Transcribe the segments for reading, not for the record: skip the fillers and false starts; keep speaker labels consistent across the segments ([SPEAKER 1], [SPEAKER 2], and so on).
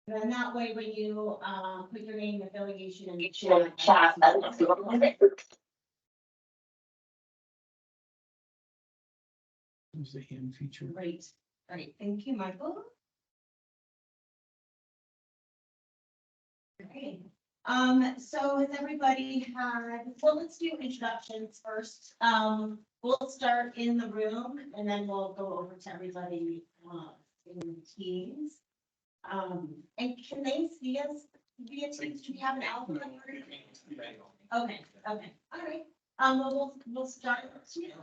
[SPEAKER 1] And then that way, when you, put your name, affiliation in the
[SPEAKER 2] Chat.
[SPEAKER 1] chat.
[SPEAKER 3] Use the hand feature.
[SPEAKER 1] Great, great, thank you, Michael. Okay, so has everybody had, well, let's do introductions first. We'll start in the room and then we'll go over to everybody, in the teams. And can they see us via Teams? Do we have an alphabet? Okay, all right. We'll start.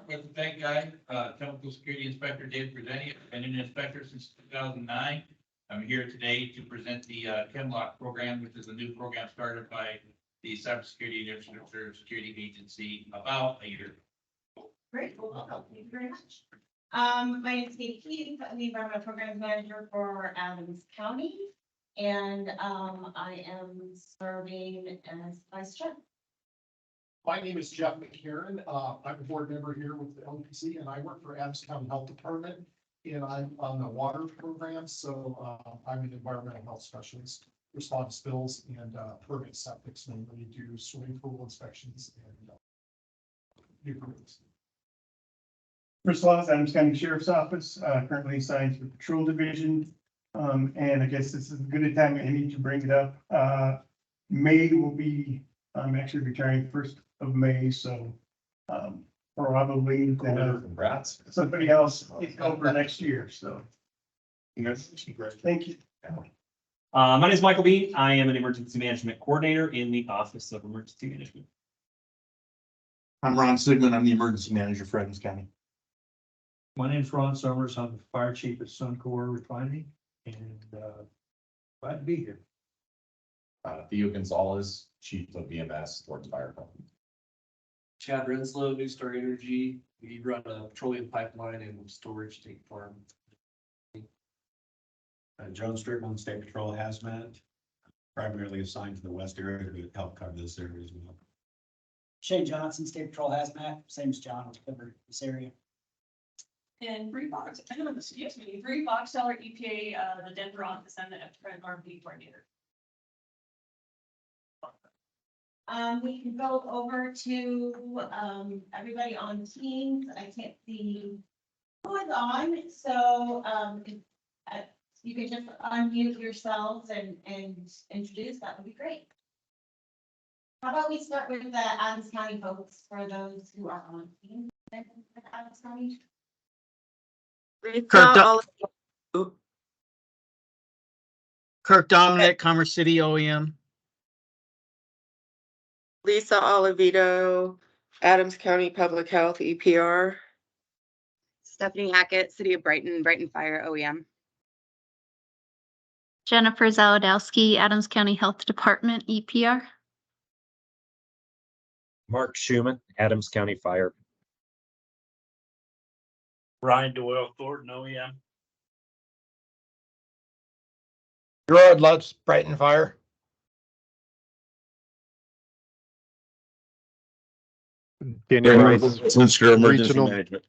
[SPEAKER 4] With the bad guy, Chemical Security Inspector Dave Presenti. I've been an inspector since 2009. I'm here today to present the ChemLock program, which is a new program started by the Cybersecurity and Infrastructure Security Agency about a year ago.
[SPEAKER 1] Great, well, welcome. Thank you very much. My name is Katie Keith. I'm the Environmental Programs Manager for Adams County. And I am serving as Vice Chair.
[SPEAKER 5] My name is Jeff McCarron. I'm a board member here with the LEPC and I work for Adams County Health Department. And I'm on the water program, so I'm an environmental health specialist, respond to spills and permit septics, and we do swimming pool inspections and new permits.
[SPEAKER 3] Chris Laws, Adams County Sheriff's Office, currently assigned to the Patrol Division. And I guess this is a good time, I need to bring it up. May will be, I'm actually retiring 1st of May, so probably
[SPEAKER 6] Congrats.
[SPEAKER 3] somebody else take over next year, so. Thank you.
[SPEAKER 6] My name is Michael Bean. I am an emergency management coordinator in the Office of Emergency Management.
[SPEAKER 7] I'm Ron Sigmund. I'm the emergency manager for Adams County.
[SPEAKER 8] My name is Ron Summers. I'm the fire chief at Suncor Refining and glad to be here.
[SPEAKER 6] Theo Gonzalez, chief of VMS, Thornton Fire Company.
[SPEAKER 9] Chad Renslow, New Star Energy. We run a petroleum pipeline and storage tank farm.
[SPEAKER 10] Joan Strickland, State Patrol Hazmat, primarily assigned to the west area to help cover this area as well.
[SPEAKER 11] Shane Johnson, State Patrol Hazmat, same as John, will cover this area.
[SPEAKER 2] And Bree Fox, excuse me, Bree Foxteller, EPA, the Denver office and the RMP coordinator.
[SPEAKER 1] We can go over to everybody on Teams. I can't see who is on, so you can just unmute yourselves and introduce. That would be great. How about we start with the Adams County folks for those who are on Teams with Adams County.
[SPEAKER 12] Kirk Dominic, Commerce City OEM.
[SPEAKER 13] Lisa Oliveto, Adams County Public Health, EPR.
[SPEAKER 14] Stephanie Hackett, City of Brighton, Brighton Fire, OEM.
[SPEAKER 15] Jennifer Zawodowski, Adams County Health Department, EPR.
[SPEAKER 16] Mark Schumann, Adams County Fire.
[SPEAKER 8] Ryan Doyle, Thornton, OEM.
[SPEAKER 7] Gerard Lutz, Brighton Fire.
[SPEAKER 17] Daniel Rice,
[SPEAKER 7] Emergency
[SPEAKER 17] Management.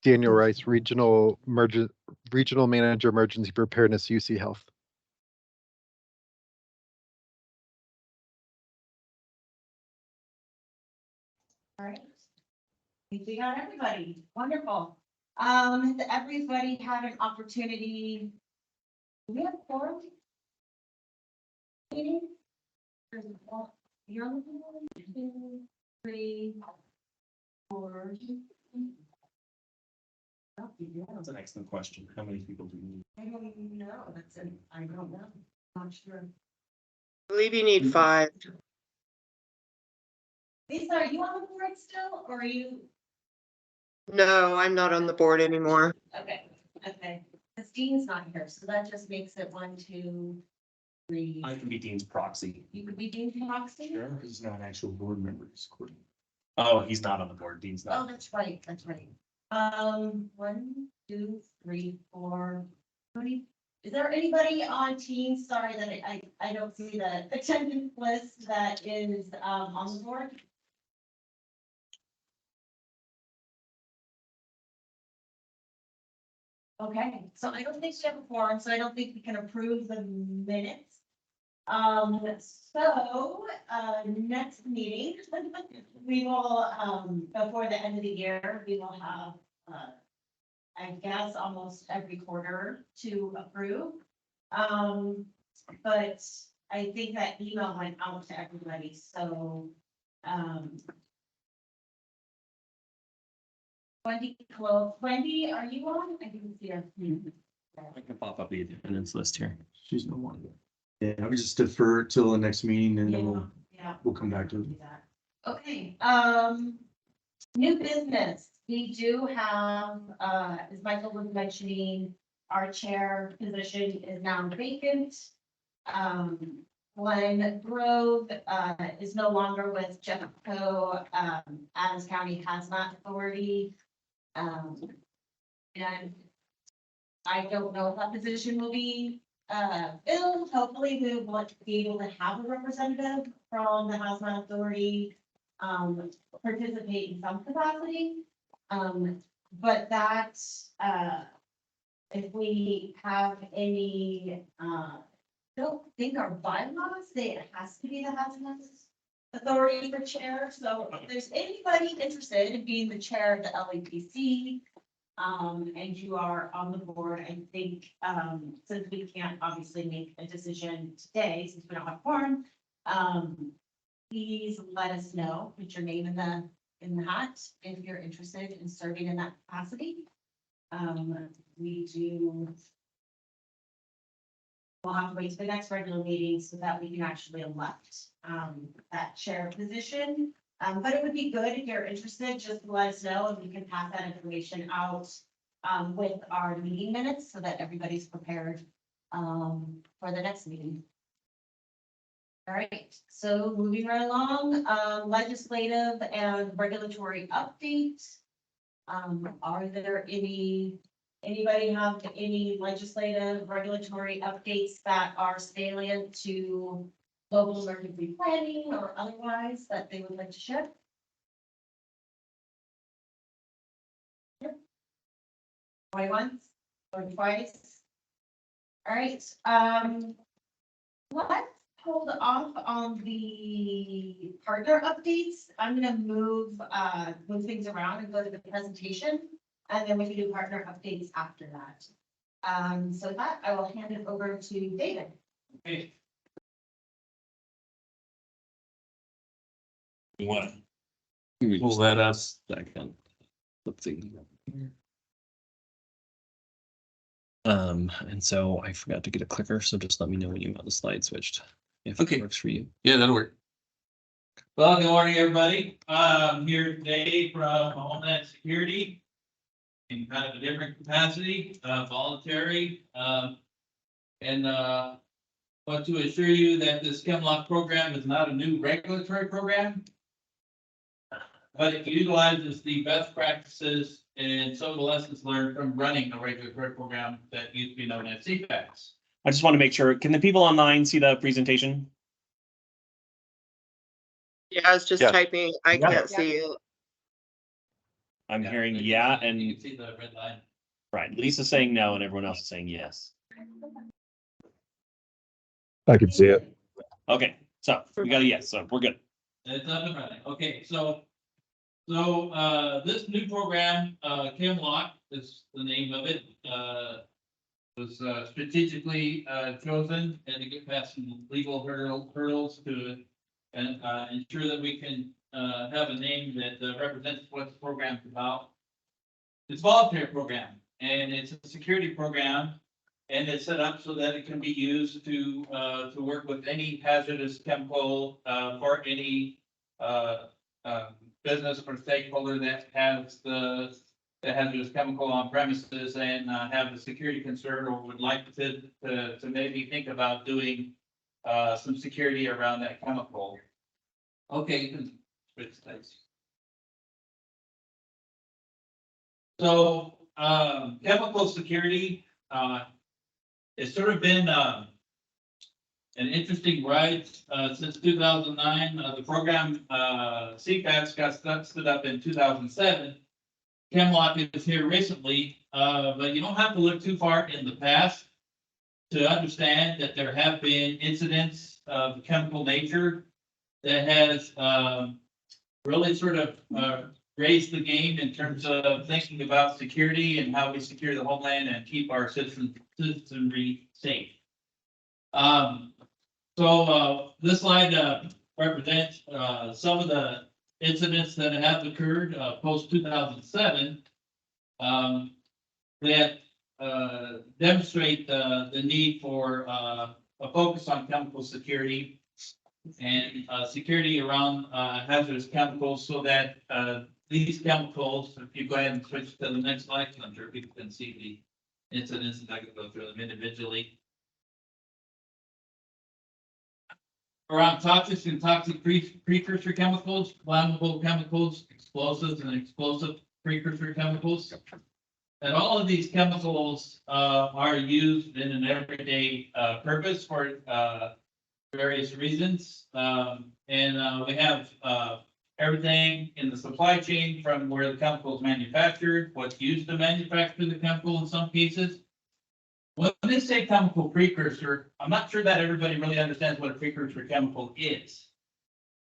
[SPEAKER 17] Daniel Rice, Regional Manager, Emergency Preparedness, UC Health.
[SPEAKER 1] All right. I think we got everybody. Wonderful. Has everybody had an opportunity? Do we have quorum? Meeting? You're on the board? 2, 3, 4.
[SPEAKER 6] That's an excellent question. How many people do you need?
[SPEAKER 1] I don't even know. I don't know. I'm not sure.
[SPEAKER 13] I believe you need 5.
[SPEAKER 1] Lisa, are you on the board still, or are you?
[SPEAKER 13] No, I'm not on the board anymore.
[SPEAKER 1] Okay, okay. Because Dean's not here, so that just makes it 1, 2, 3.
[SPEAKER 6] I can be Dean's proxy.
[SPEAKER 1] You could be Dean's proxy?
[SPEAKER 6] Sure, he's not an actual board member. He's coordinator. Oh, he's not on the board. Dean's
[SPEAKER 1] Oh,
[SPEAKER 6] not.
[SPEAKER 1] that's right, that's right. 1, 2, 3, 4. Is there anybody on Teams? Sorry that I don't see the attendance list that is on the board. Okay, so I don't think we have a forum, so I don't think we can approve the minutes. Next meeting, we will, before the end of the year, we will have, I guess, almost every quarter to approve. But I think that email went out to everybody, so, Wendy, are you on? I didn't see her.
[SPEAKER 6] I can pop up the attendance list here.
[SPEAKER 7] She's no one. Yeah, I would just defer till the next meeting and then
[SPEAKER 1] Yeah.
[SPEAKER 7] we'll come back to it.
[SPEAKER 1] Okay, new business, we do have, as Michael was mentioning, our chair position is now vacant. Glenn Grove, is no longer with Jeffco, Adams County Hazmat Authority. And I don't know if that position will be, filled. Hopefully we will be able to have a representative from the Hazmat Authority, participate in some capacity. But that, if we have any, don't think our bylaws say it has to be the Hazmat Authority for chair. So if there's anybody interested in being the chair of the LEPC, and you are on the board, I think, since we can't obviously make a decision today, since we don't have a quorum, please let us know, put your name in the hat if you're interested in serving in that capacity. We'll have to wait to the next regular meeting so that we can actually elect, that chair position. But it would be good if you're interested, just to let us know and we can pass that information out, with our meeting minutes so that everybody's prepared, for the next meeting. All right, so moving right along, legislative and regulatory updates. Are there anybody have any legislative regulatory updates that are salient to local emergency planning or otherwise that they would like to share? Yep. Going once, going twice. All right, let's hold off on the partner updates. I'm gonna move things around and go to the presentation, and then we can do partner updates after that. So that I will hand it over to David.
[SPEAKER 4] Okay. What?
[SPEAKER 6] Pull that up second. Let's see. And so I forgot to get a clicker, so just let me know when you want the slide switched. If it works for you.
[SPEAKER 4] Yeah, that'll work. Well, good morning, everybody. I'm here today from Homeland Security in kind of a different capacity, voluntary. And want to assure you that this ChemLock program is not a new regulatory program, but it utilizes the best practices and some of the lessons learned from running a regulatory program that used to be known as CPACs.
[SPEAKER 6] I just want to make sure, can the people online see the presentation?
[SPEAKER 13] Yeah, I was just typing. I can't see it.
[SPEAKER 6] I'm hearing and
[SPEAKER 4] you can see the red line.
[SPEAKER 6] Right, Lisa's saying no and everyone else is saying yes.
[SPEAKER 17] I can see it.
[SPEAKER 6] Okay, so we got a yes, so we're good.
[SPEAKER 4] It's up and running. Okay, so this new program, ChemLock is the name of it, was strategically chosen and to get past some legal hurdles to ensure that we can have a name that represents what the program's about. It's a voluntary program and it's a security program, and it's set up so that it can be used to work with any hazardous chemical for any business or stakeholder that has the hazardous chemical on premises and have a security concern or would like to maybe think about doing some security around that chemical. Okay, you can switch slides. So chemical security, it's sort of been an interesting ride since 2009. The program CPACs got stood up in 2007, Chemlock is here recently, but you don't have to look too far in the past to understand that there have been incidents of chemical nature that has really sort of raised the game in terms of thinking about security and how we secure the homeland and keep our citizenry safe. This slide represents some of the incidents that have occurred post 2007 that demonstrate the need for a focus on chemical security and security around hazardous chemicals, so that these chemicals, if you go ahead and switch to the next slide, I'm sure people can see the incidents and I can go through them individually. Around toxic and toxic precursor chemicals, flammable chemicals, explosives and explosive precursor chemicals. And all of these chemicals are used in an everyday purpose for various reasons. We have everything in the supply chain from where the chemical is manufactured, what's used to manufacture the chemical in some cases. When they say chemical precursor, I'm not sure that everybody really understands what a precursor chemical is.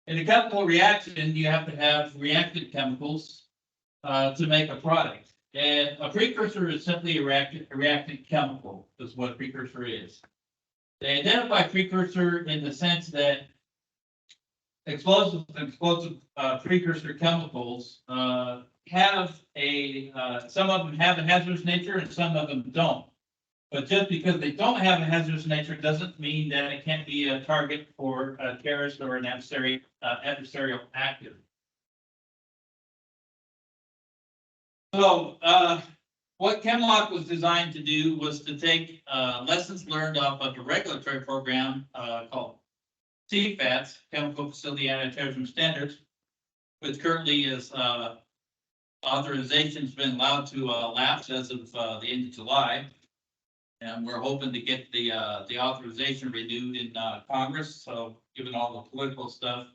[SPEAKER 4] In a chemical reaction, you have to have reactant chemicals to make a product. And a precursor is simply a reactant chemical, is what a precursor is. They identify precursor in the sense that explosive precursor chemicals have some of them have a hazardous nature and some of them don't. But just because they don't have a hazardous nature doesn't mean that it can't be a target for a terrorist or an adversarial actor. So what Chemlock was designed to do was to take lessons learned off of a regulatory program called CFATS, Chemical Facility Anti-Terrorism Standards, which currently is authorization's been allowed to lapse as of the end of July. And we're hoping to get the authorization renewed in Congress. So given all the political stuff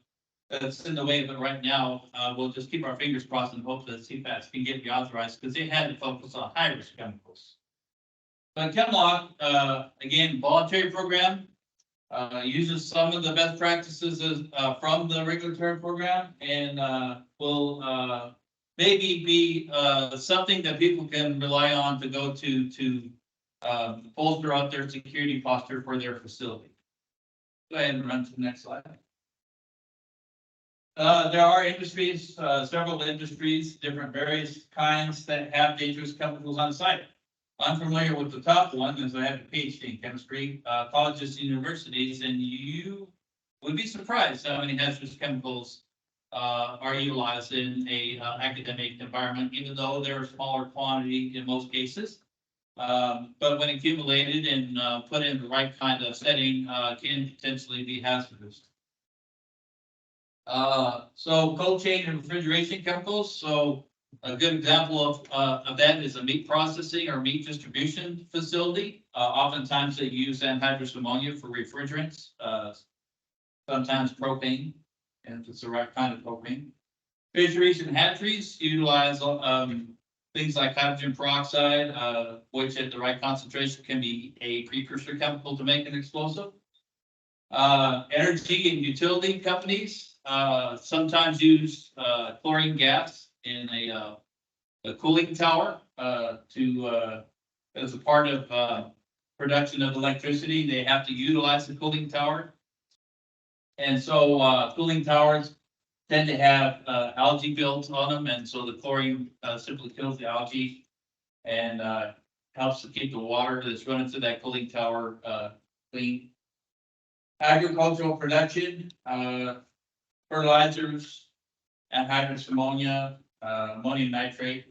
[SPEAKER 4] that's in the way of it right now, we'll just keep our fingers crossed and hope that CFATS can get reauthorized, because they had to focus on high-risk chemicals. But Chemlock, again, voluntary program, uses some of the best practices from the regulatory program, and will maybe be something that people can rely on to go to bolster up their security posture for their facility. Go ahead and run to the next slide. There are industries, several industries, different various kinds that have dangerous chemicals on site. I'm familiar with the top one, as I have a PhD in chemistry, colleges and universities, and you would be surprised how many hazardous chemicals are utilized in a academic environment, even though they're a smaller quantity in most cases. But when accumulated and put in the right kind of setting, can potentially be hazardous. So cold chain and refrigeration chemicals. So a good example of that is a meat processing or meat distribution facility. Oftentimes they use anhydrous ammonia for refrigerants, sometimes propane, and if it's the right kind of propane. Fisheries and hatcheries utilize things like hydrogen peroxide, which at the right concentration can be a precursor chemical to make an explosive. Energy and utility companies sometimes use chlorine gas in a cooling tower as a part of production of electricity. They have to utilize the cooling tower. And so cooling towers tend to have algae built on them, and so the chlorine simply kills the algae and helps to keep the water that's running through that cooling tower clean. Agricultural production, fertilizers, anhydrous ammonia, ammonium nitrate.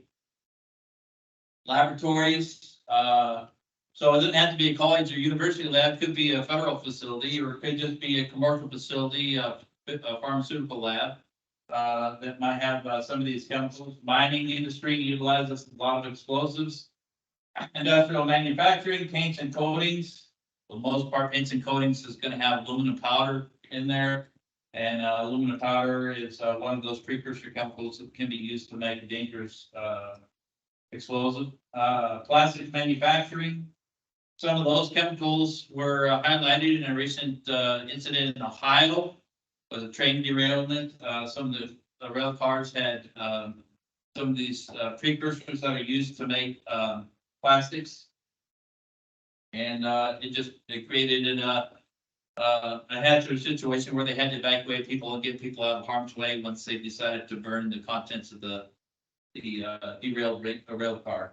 [SPEAKER 4] Laboratories, so it doesn't have to be a college or university lab, it could be a federal facility, or it could just be a commercial facility, a pharmaceutical lab. That might have some of these chemicals. Mining industry utilizes a lot of explosives. Industrial manufacturing, paints and coatings. For the most part, paints and coatings is going to have aluminum powder in there. And aluminum powder is one of those precursor chemicals that can be used to make dangerous explosive. Plastics manufacturing. Some of those chemicals were highlighted in a recent incident in Ohio. Was a train derailment. Some of the rail cars had some of these precursors that are used to make plastics. And it created a hazardous situation where they had to evacuate people and get people out of harm's way once they decided to burn the contents of the derailed rail car.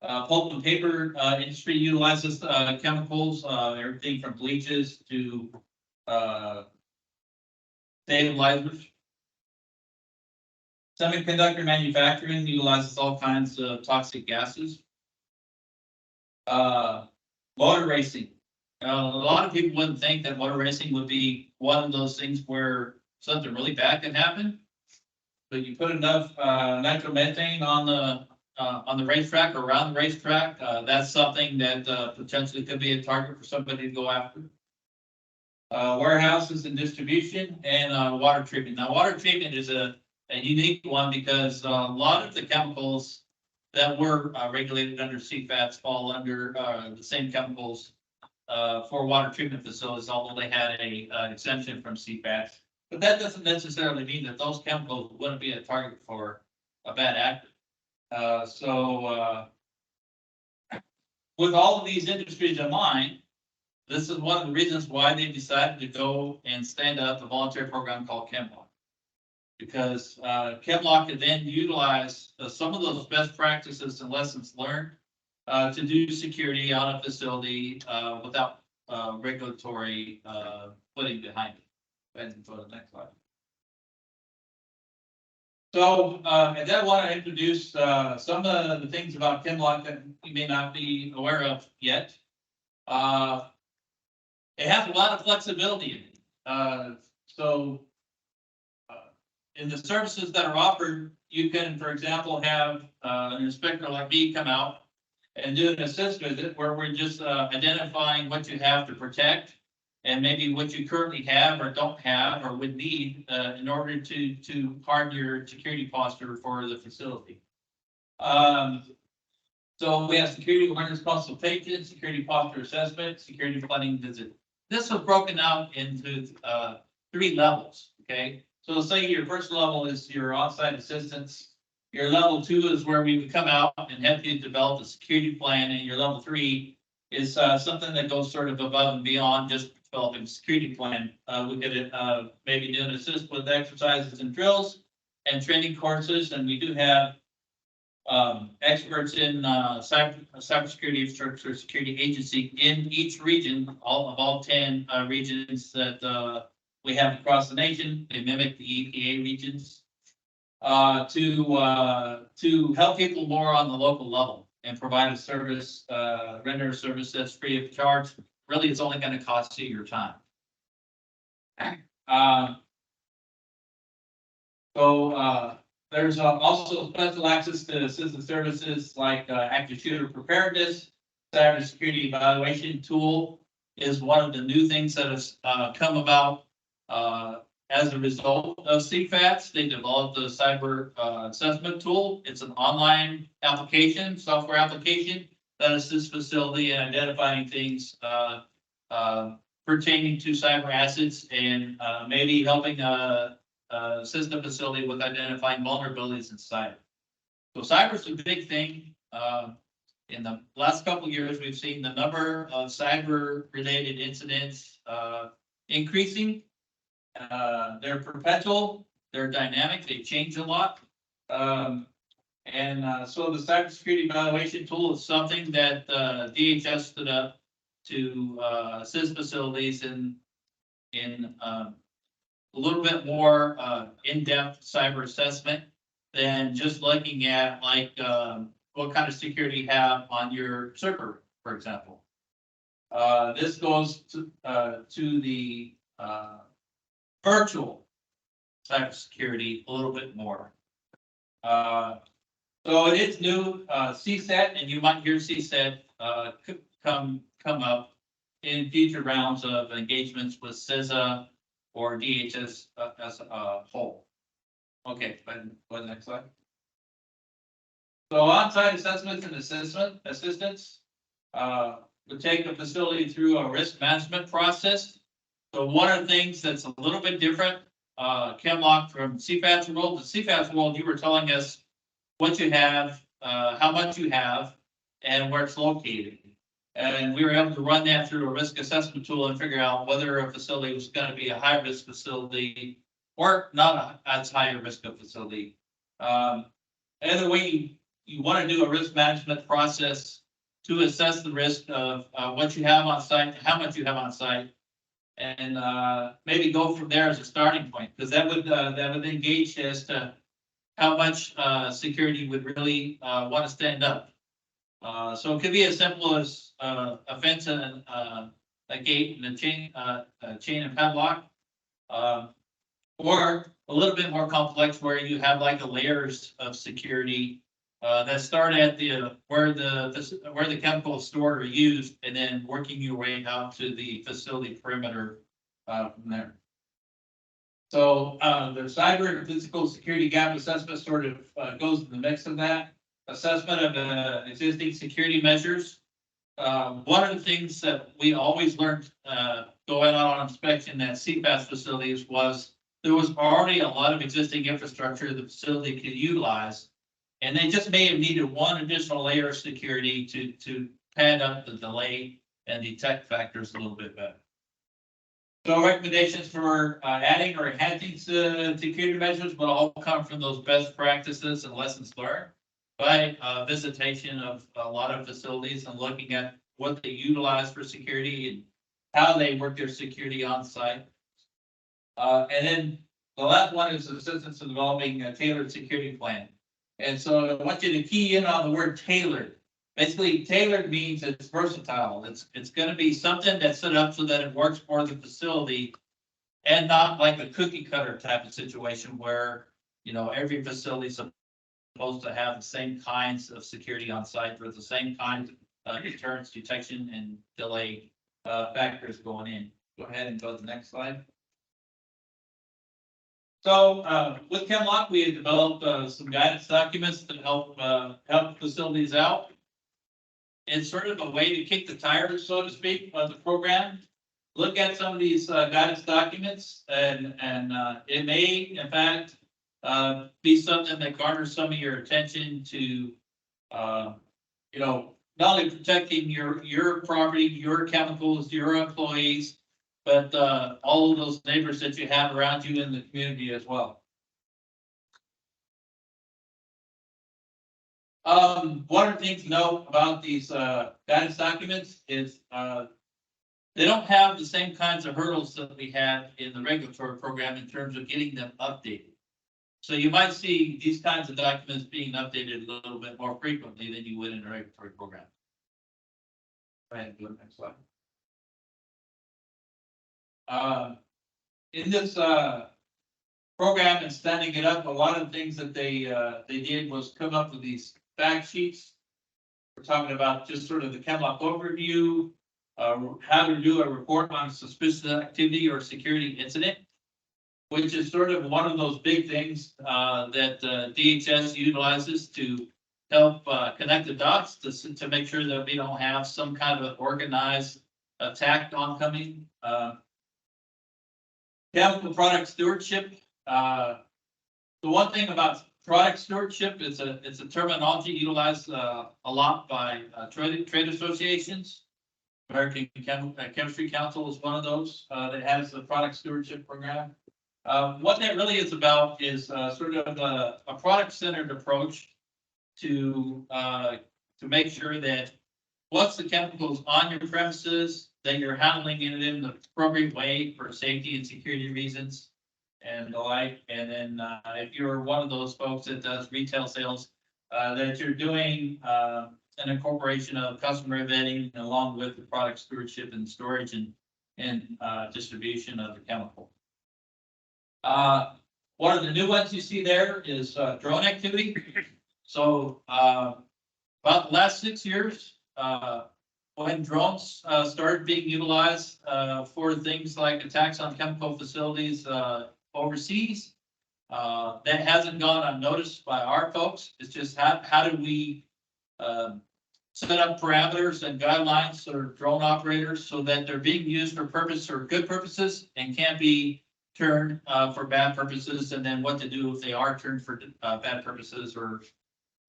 [SPEAKER 4] Pulp and paper industry utilizes chemicals, everything from bleaches to stabilizers. Semiconductor manufacturing utilizes all kinds of toxic gases. Motor racing. A lot of people wouldn't think that motor racing would be one of those things where something really bad can happen. But you put enough nitromethane on the racetrack or around the racetrack, that's something that potentially could be a target for somebody to go after. Warehouses and distribution and water treatment. Now, water treatment is a unique one because a lot of the chemicals that were regulated under CFATs fall under the same chemicals for water treatment facilities, although they had an exemption from CFATs. But that doesn't necessarily mean that those chemicals wouldn't be a target for a bad actor. With all of these industries in mind, this is one of the reasons why they decided to go and stand up a voluntary program called ChemLock. Because ChemLock could then utilize some of those best practices and lessons learned to do security on a facility without regulatory footing behind it. Go ahead and go to the next slide. So, and then I want to introduce some of the things about ChemLock that you may not be aware of yet. It has a lot of flexibility in it. In the services that are offered, you can, for example, have an inspector like me come out and do an assist visit where we're just identifying what you have to protect and maybe what you currently have or don't have or would need in order to harden your security posture for the facility. So we have security awareness consultation, security posture assessment, security planning visit. This was broken out into 3 levels, okay? So say your first level is your on-site assistance. Your level 2 is where we would come out and help you develop a security plan. And your level 3 is something that goes sort of above and beyond just developing a security plan. We could maybe do an assist with exercises and drills and training courses. And we do have experts in cybersecurity infrastructure security agency in each region, all 10 regions that we have across the nation. They mimic the EPA regions to help people more on the local level and provide a service, render a service that's free of charge. Really, it's only going to cost you your time. There's also special access to assistant services like active shooter preparedness. Cybersecurity evaluation tool is one of the new things that has come about as a result of CFATs. They developed a cyber assessment tool. It's an online application, software application that assists facility in identifying things pertaining to cyber assets and maybe helping assist the facility with identifying vulnerabilities in cyber. So cyber is a big thing. In the last couple of years, we've seen the number of cyber-related incidents increasing. They're perpetual, they're dynamic, they change a lot. So the cybersecurity evaluation tool is something that DHS stood up to assist facilities in a little bit more in-depth cyber assessment than just looking at like what kind of security you have on your server, for example. This goes to the virtual cybersecurity a little bit more. So it is new, CSET, and you might hear CSET come up in future rounds of engagements with CISA or DHS as a whole. Okay, go to the next slide. So on-site assessments and assistance would take the facility through a risk management process. So one of the things that's a little bit different, Chemlock from CFAS world, the CFAS world, you were telling us what you have, how much you have, and where it's located. And we were able to run that through a risk assessment tool and figure out whether a facility was going to be a high risk facility or not as high a risk of facility. Either way, you want to do a risk management process to assess the risk of what you have on site, how much you have on site, and maybe go from there as a starting point, because that would engage as to how much security would really want to stand up. So it could be as simple as a fence and a gate and a chain and padlock, or a little bit more complex where you have like a layers of security that start at the where the chemicals is stored or used, and then working your way out to the facility perimeter from there. So the cyber and physical security gap assessment sort of goes in the mix of that. Assessment of existing security measures. One of the things that we always learned going on inspection at CFAS facilities was there was already a lot of existing infrastructure the facility could utilize, and they just may have needed one additional layer of security to pad up the delay and detect factors a little bit better. So recommendations for adding or enhancing security measures will all come from those best practices and lessons learned by visitation of a lot of facilities and looking at what they utilize for security and how they work their security on site. And then the last one is assistance in developing a tailored security plan. And so I want you to key in on the word tailored. Basically, tailored means it's versatile. It's going to be something that's set up so that it works for the facility, and not like a cookie cutter type of situation where, you know, every facility is supposed to have the same kinds of security on site with the same kinds of deterrence, detection, and delay factors going in. Go ahead and go to the next slide. So with Chemlock, we have developed some guidance documents that help facilities out. It's sort of a way to kick the tires, so to speak, of the program. Look at some of these guidance documents, and it may, in fact, be something that garners some of your attention to, you know, not only protecting your property, your chemicals, your employees, but all of those neighbors that you have around you in the community as well. One of the things to know about these guidance documents is they don't have the same kinds of hurdles that we had in the regulatory program in terms of getting them updated. So you might see these kinds of documents being updated a little bit more frequently than you would in a regulatory program. Go ahead and go to the next slide. In this program and standing it up, a lot of things that they did was come up with these fact sheets. We're talking about just sort of the Chemlock overview, how to do a report on suspicious activity or security incident, which is sort of one of those big things that DHS utilizes to help connect the dots to make sure that we don't have some kind of an organized attack oncoming. Chemical product stewardship. The one thing about product stewardship is it's a terminology utilized a lot by trade associations. American Chemistry Council is one of those that has the product stewardship program. What that really is about is sort of a product-centered approach to make sure that once the chemicals on your premises, that you're handling it in the appropriate way for safety and security reasons and the like. And then if you're one of those folks that does retail sales, that you're doing an incorporation of customer vetting along with the product stewardship and storage and distribution of the chemical. One of the new ones you see there is drone activity. So about the last 6 years, when drones, started being utilized, for things like attacks on chemical facilities, overseas. That hasn't gone unnoticed by our folks. It's just how do we, set up parameters and guidelines for drone operators so that they're being used for purpose or good purposes and can't be turned, for bad purposes, and then what to do if they are turned for, bad purposes, or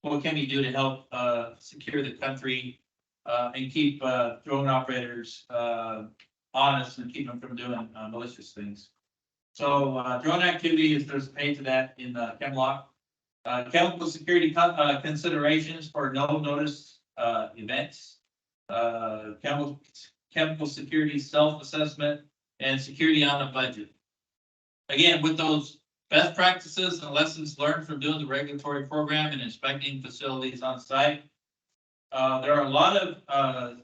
[SPEAKER 4] what can we do to help, secure the country, and keep, drone operators, honest and keep them from doing, malicious things. So, drone activity is, there's a page to that in, Chemlock. Chemical security considerations for no notice events. Chemical security self-assessment and security on a budget. Again, with those best practices and lessons learned from doing the regulatory program and inspecting facilities on site. There are a lot of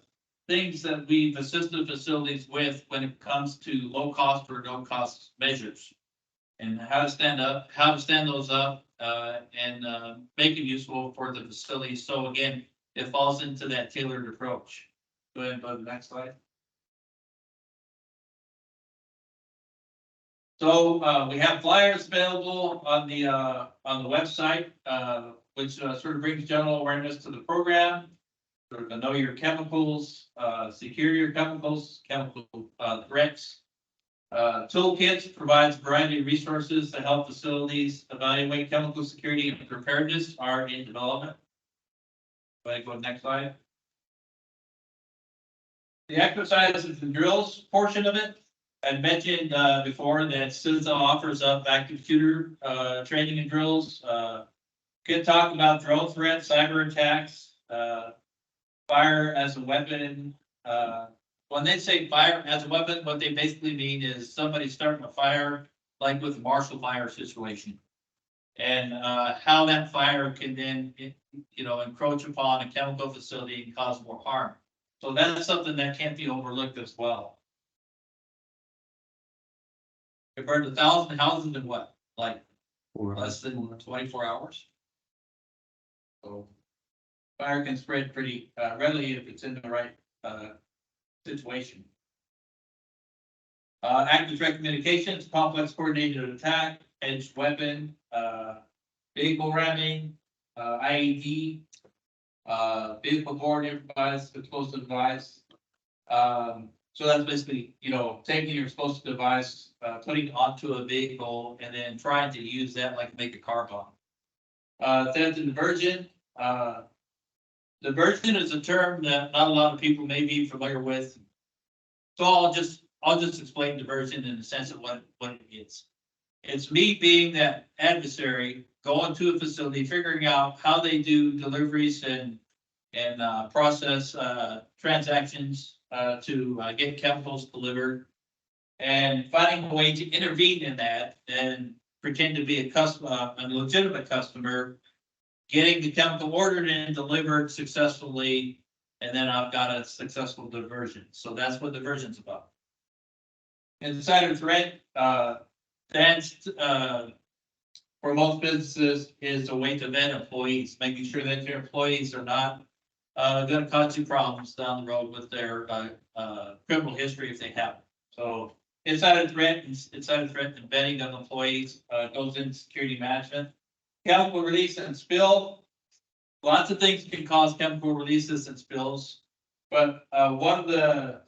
[SPEAKER 4] things that we've assisted facilities with when it comes to low cost or no cost measures. And how to stand those up, and make them useful for the facility. So again, it falls into that tailored approach. Go ahead and go to the next slide. So we have flyers available on the website, which sort of brings general awareness to the program. Sort of know your chemicals, secure your chemicals, chemical threats. Toolkits provides a variety of resources to help facilities evaluate chemical security and preparedness are in development. Go ahead, go to the next slide. The exercises and drills portion of it. I mentioned before that CISA offers up active shooter training and drills. Could talk about drone threats, cyber attacks, fire as a weapon. When they say fire as a weapon, what they basically mean is somebody starting a fire, like with a Marshall Fire situation. And how that fire can then, encroach upon a chemical facility and cause more harm. So that's something that can't be overlooked as well. We burned 1,000 houses in what, like less than 24 hours? So fire can spread pretty readily if it's in the right situation. Active threat communications, complex coordinated attack, edged weapon, vehicle ramming, IED, vehicle borne improvised explosive device. So that's basically, taking your explosive device, putting it onto a vehicle, and then trying to use that like make a car bomb. Theft and diversion. Diversion is a term that not a lot of people may be familiar with. So I'll just explain diversion in the sense of what it is. It's me being that adversary, going to a facility, figuring out how they do deliveries and process transactions to get chemicals delivered, and finding a way to intervene in that and pretend to be a legitimate customer, getting the chemical ordered and delivered successfully, and then I've got a successful diversion. So that's what diversion's about. Insider threat, that's for most businesses is a way to vet employees, making sure that your employees are not going to cause you problems down the road with their criminal history if they have. So insider threat and vetting of employees goes into security management. Chemical release and spill. Lots of things can cause chemical releases and spills, but one of the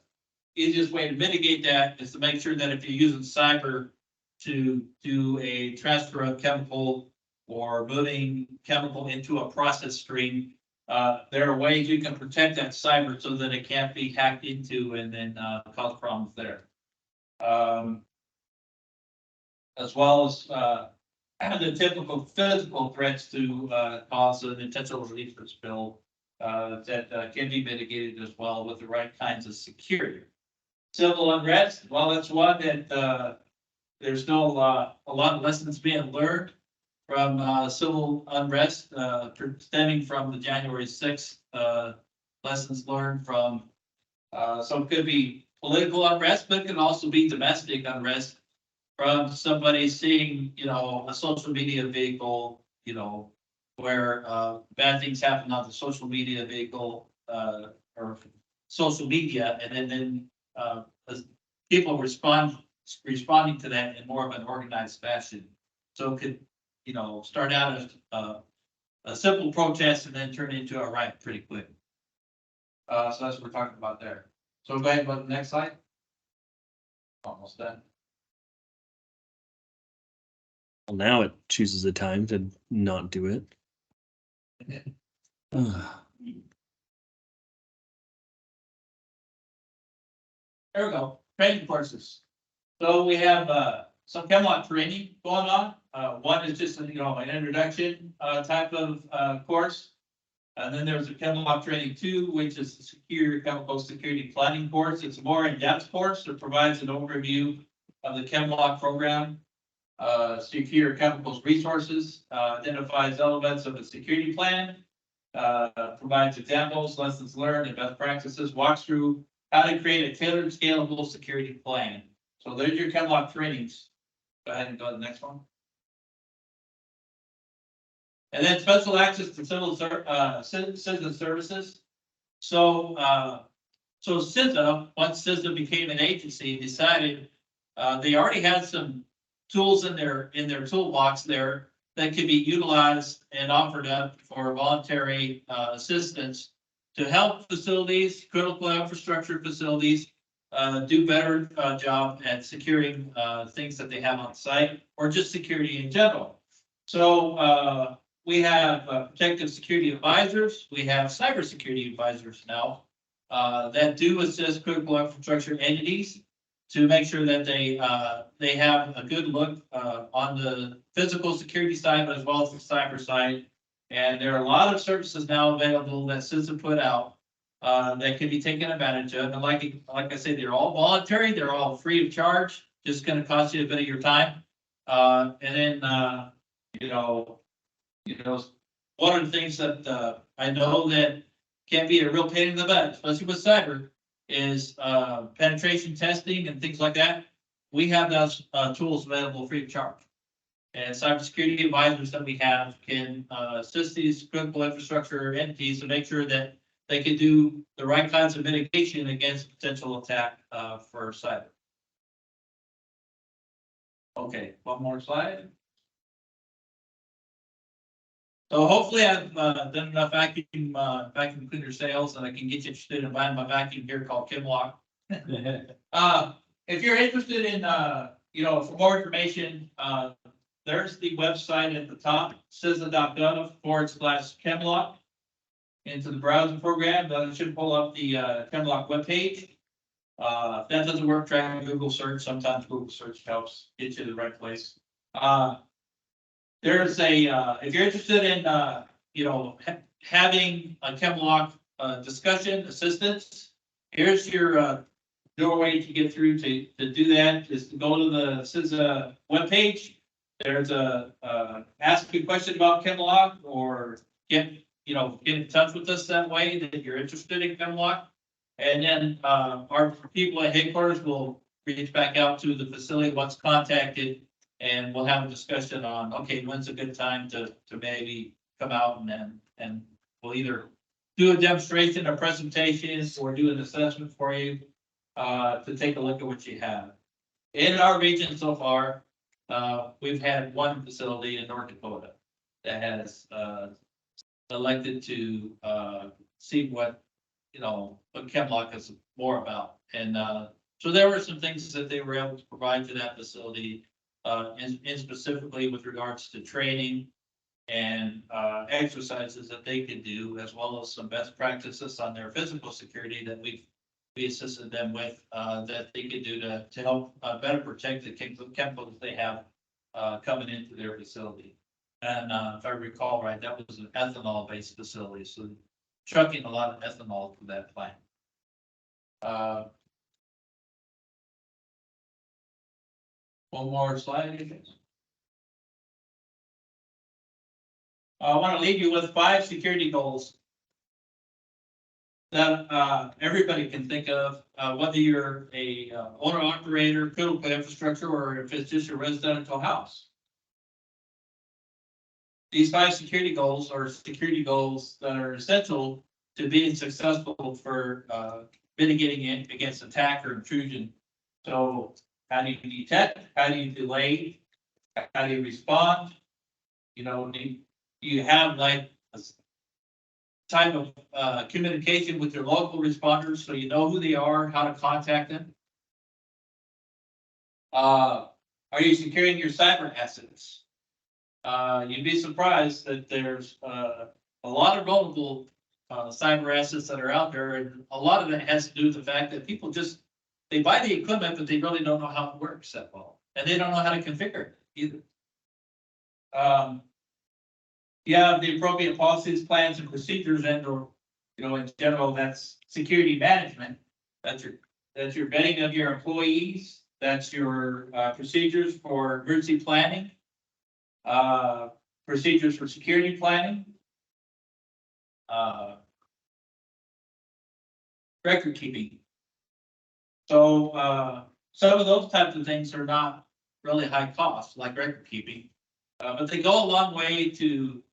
[SPEAKER 4] easiest way to mitigate that is to make sure that if you're using cyber to do a transfer of chemical or moving chemical into a process stream, there are ways you can protect that cyber so that it can't be hacked into and then cause problems there. As well as the typical physical threats to cause an intentional release or spill that can be mitigated as well with the right kinds of security. Civil unrest, well, that's one that there's still a lot of lessons being learned from civil unrest stemming from the January 6th lessons learned from. So it could be political unrest, but it can also be domestic unrest from somebody seeing, a social media vehicle, where bad things happen on the social media vehicle, or social media, and then as people responding to that in more of an organized fashion. So it could, start out as a simple protest and then turn into a riot pretty quick. So that's what we're talking about there. So go ahead and go to the next slide. Almost done.
[SPEAKER 6] Well, now it chooses a time to not do it.
[SPEAKER 4] There we go, training courses. So we have some Chemlock training going on. One is just, an introduction type of course. And then there's a Chemlock training 2, which is a secure chemical security planning course. It's a more in-depth course that provides an overview of the Chemlock program. Secure chemicals resources, identifies elements of the security plan, provides examples, lessons learned, and best practices, walks through how to create a tailored, scalable security plan. So there's your Chemlock trainings. Go ahead and go to the next one. And then special access to citizen services. So CISA, once CISA became an agency, decided they already had some tools in their toolbox there that could be utilized and offered up for voluntary assistance to help facilities, critical infrastructure facilities, do better job at securing things that they have on site, or just security in general. So we have protective security advisors. We have cybersecurity advisors now that do assist critical infrastructure entities to make sure that they have a good look on the physical security side, but as well as the cyber side. And there are a lot of services now available that CISA put out that can be taken advantage of. And like I said, they're all voluntary. They're all free of charge. Just going to cost you a bit of your time. And then one of the things that I know that can be a real pain in the butt, especially with cyber, is penetration testing and things like that. We have those tools available free of charge. And cybersecurity advisors that we have can assist these critical infrastructure entities to make sure that they can do the right kinds of mitigation against potential attack for cyber. Okay, one more slide. So hopefully I've done enough vacuum cleaner sales that I can get you interested in buying my vacuum here called Chemlock. If you're interested in, for more information, there's the website at the top, cisa.gov/Chemlock. Into the browser program, then it should pull up the Chemlock webpage. If that doesn't work, try Google search. Sometimes Google search helps get you to the right place. There's if you're interested in, having a Chemlock discussion assistance, here's your doorway to get through to do that. Is to go to the CISA webpage. There's a ask a question about Chemlock, or get in touch with us that way that you're interested in Chemlock. And then our people at headquarters will reach back out to the facility once contacted, and we'll have a discussion on, okay, when's a good time to maybe come out and we'll either do a demonstration or presentation or do an assessment for you to take a look at what you have. In our region so far, we've had one facility in North Dakota that has elected to see what Chemlock is more about. And so there were some things that they were able to provide to that facility, and specifically with regards to training and exercises that they could do, as well as some best practices on their physical security that we assisted them with, that they could do to help better protect the chemicals they have coming into their facility. And if I recall right, that was an ethanol-based facility, so trucking a lot of ethanol to that plant. One more slide, I guess. I want to leave you with 5 security goals that everybody can think of, whether you're a owner operator, critical infrastructure, or if it's just a residential house. These 5 security goals are security goals that are essential to being successful for mitigating it against attack or intrusion. So how do you detect? How do you delay? How do you respond? You know, do you have like a type of communication with your local responders so you know who they are, how to contact them? Are you securing your cyber assets? You'd be surprised that there's a lot of vulnerable cyber assets that are out there, and a lot of it has to do with the fact that people just they buy the equipment, but they really don't know how it works that well, and they don't know how to configure it either. You have the appropriate policies, plans, and procedures, and or in general, that's security management. That's your vetting of your employees. That's your procedures for emergency planning. Procedures for security planning. Record keeping. So some of those types of things are not really high cost, like record keeping, but they go a long way to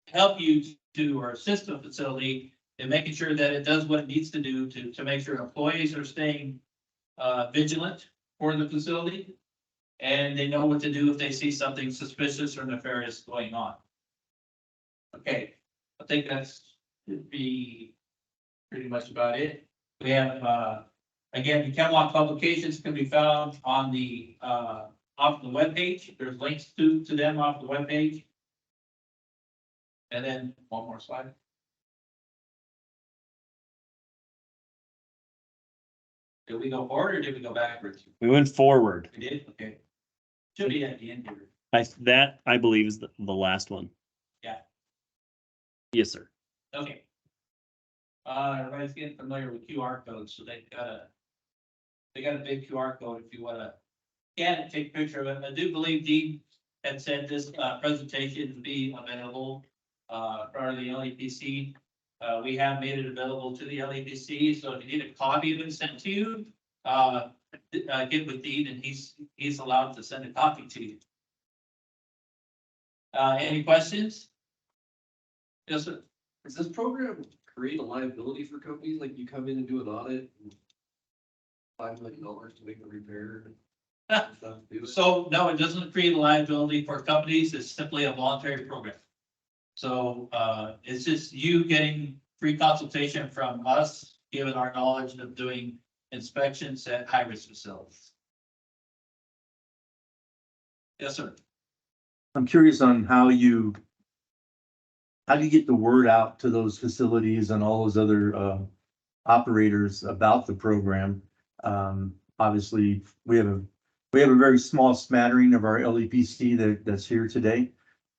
[SPEAKER 4] help you to or assist the facility in making sure that it does what it needs to do to make sure employees are staying vigilant for the facility, and they know what to do if they see something suspicious or nefarious going on. Okay, I think that's should be pretty much about it. We have again, the ChemLock publications can be found on the off the webpage. There's links to them off the webpage. And then one more slide. Did we go forward or did we go backwards?
[SPEAKER 6] We went forward.
[SPEAKER 4] We did? Okay. Should be at the end here.
[SPEAKER 6] I believe is the last one.
[SPEAKER 4] Yeah.
[SPEAKER 6] Yes, sir.
[SPEAKER 4] Okay. Everybody's getting familiar with QR codes, so they got a big QR code if you want to scan it, take a picture of it. I do believe Dean had said this presentation to be available for the LEPC. We have made it available to the LEPC, so if you need a copy of it sent to you, get with Dean and he's allowed to send a copy to you. Any questions?
[SPEAKER 9] Yes, sir. Does this program create a liability for companies? Like you come in and do an audit and $5 million to make a repair? And stuff to do it?
[SPEAKER 4] So no, it doesn't create a liability for companies. It's simply a voluntary program. So it's just you getting free consultation from us, given our knowledge of doing inspections at high-risk facilities. Yes, sir.
[SPEAKER 7] I'm curious on how do you get the word out to those facilities and all those other operators about the program? Obviously, we have a very small smattering of our LEPC that's here today,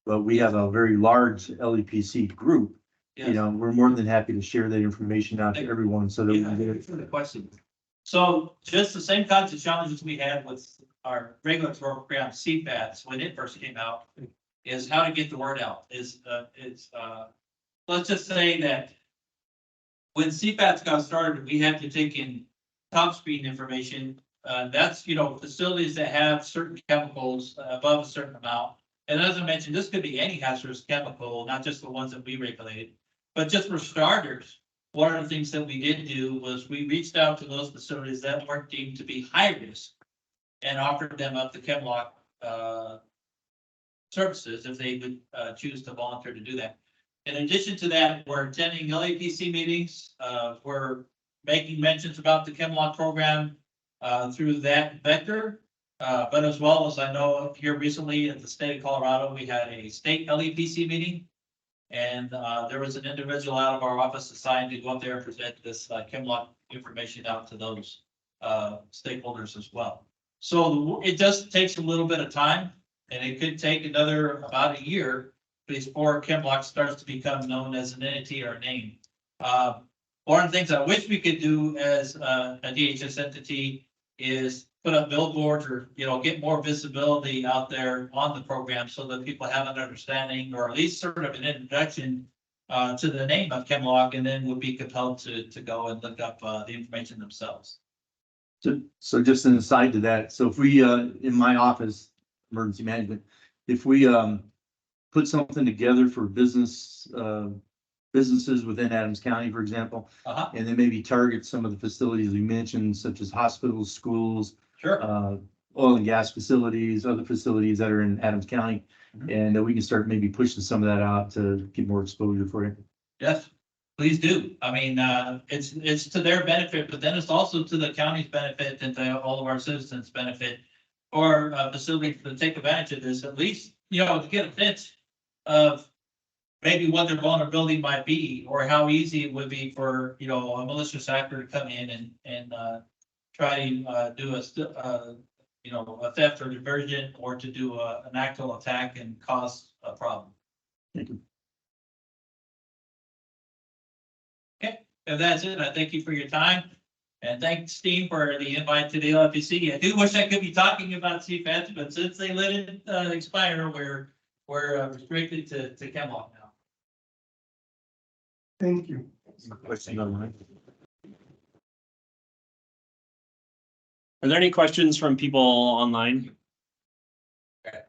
[SPEAKER 7] but we have a very large LEPC group.
[SPEAKER 4] Yes.
[SPEAKER 7] You know, we're more than happy to share that information out to everyone so that we
[SPEAKER 4] Yeah,
[SPEAKER 7] can get
[SPEAKER 4] thank you
[SPEAKER 7] it.
[SPEAKER 4] for the question. So just the same kinds of challenges we had with our regulatory program CPATs when it first came out is how to get the word out. Let's just say that when CPATs got started, we had to take in top speed information. That's, facilities that have certain chemicals above a certain amount. And as I mentioned, this could be any hazardous chemical, not just the ones that we regulated. But just for starters, one of the things that we did do was we reached out to those facilities that weren't deemed to be high risk and offered them up the ChemLock services if they would choose to volunteer to do that. In addition to that, we're attending LEPC meetings. We're making mentions about the ChemLock program through that vector. But as well as I know here recently in the state of Colorado, we had a state LEPC meeting. And there was an individual out of our office assigned to go up there and present this ChemLock information out to those stakeholders as well. So it just takes a little bit of time, and it could take about a year before ChemLock starts to become known as an entity or a name. One of the things I wish we could do as a DHS entity is put up billboards or, get more visibility out there on the program so that people have an understanding or at least sort of an introduction to the name of ChemLock, and then would be compelled to go and look up the information themselves.
[SPEAKER 7] So just an aside to that, so if we, in my office, emergency management, if we put something together for business businesses within Adams County, for example.
[SPEAKER 4] Uh-huh,
[SPEAKER 7] And then maybe target some of the facilities we mentioned, such as hospitals, schools,
[SPEAKER 4] sure.
[SPEAKER 7] oil and gas facilities, other facilities that are in Adams County.
[SPEAKER 4] Mhm.
[SPEAKER 7] And we can start maybe pushing some of that out to get more exposure for it.
[SPEAKER 4] Yes, please do. I mean, it's to their benefit, but then it's also to the county's benefit and to all of our citizens' benefit. For facilities to take advantage of this, at least, to get a sense of maybe what their vulnerability might be, or how easy it would be for, a malicious actor to come in and try to do a theft or diversion, or to do an actual attack and cause a problem.
[SPEAKER 7] Thank you.
[SPEAKER 4] Okay, if that's it, I thank you for your time. And thanks, Steve, for the invite to the LEPC. I do wish I could be talking about CFATs, but since they let it expire, we're restricted to Chemlock now.
[SPEAKER 3] Thank you.
[SPEAKER 7] Question online.
[SPEAKER 6] Are there any questions from people online? Okay.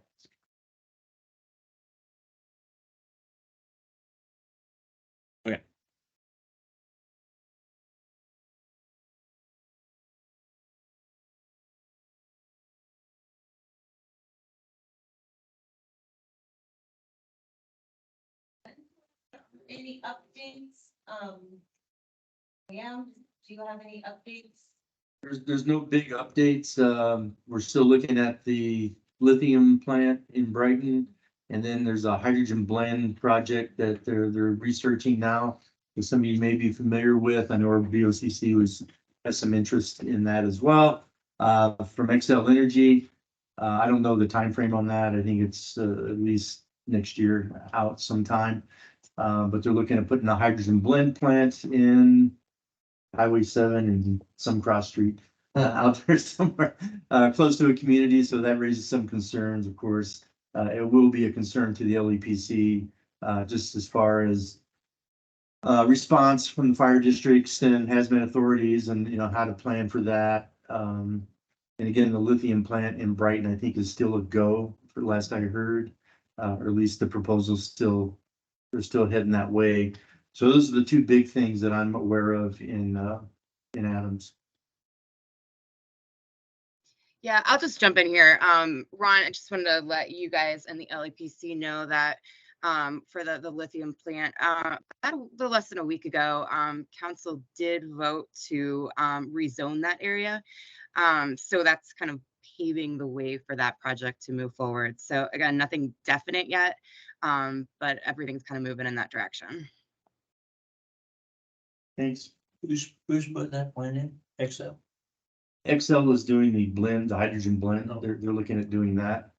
[SPEAKER 1] Any updates? Yeah, do you have any updates?
[SPEAKER 7] There's no big updates. We're still looking at the lithium plant in Brighton. And then there's a hydrogen blend project that they're researching now. That some of you may be familiar with. I know our VOCC has some interest in that as well. From Xcel Energy, I don't know the time frame on that. I think it's at least next year out sometime. But they're looking at putting a hydrogen blend plant in Highway 7 and some cross street out there somewhere close to a community. So that raises some concerns, of course. It will be a concern to the LEPC just as far as response from the fire districts and hazmat authorities, and how to plan for that. And again, the lithium plant in Brighton, I think, is still a go for the last I heard, or at least the proposal's they're still heading that way. So those are the two big things that I'm aware of in Adams.
[SPEAKER 14] Yeah, I'll just jump in here. Ron, I just wanted to let you guys and the LEPC know that for the lithium plant, about a little less than a week ago, council did vote to rezone that area. So that's kind of paving the way for that project to move forward. So again, nothing definite yet, but everything's kind of moving in that direction.
[SPEAKER 7] Thanks.
[SPEAKER 8] Who's putting that plan in? Excel?
[SPEAKER 7] Xcel is doing the blend, the hydrogen blend. They're looking at doing that.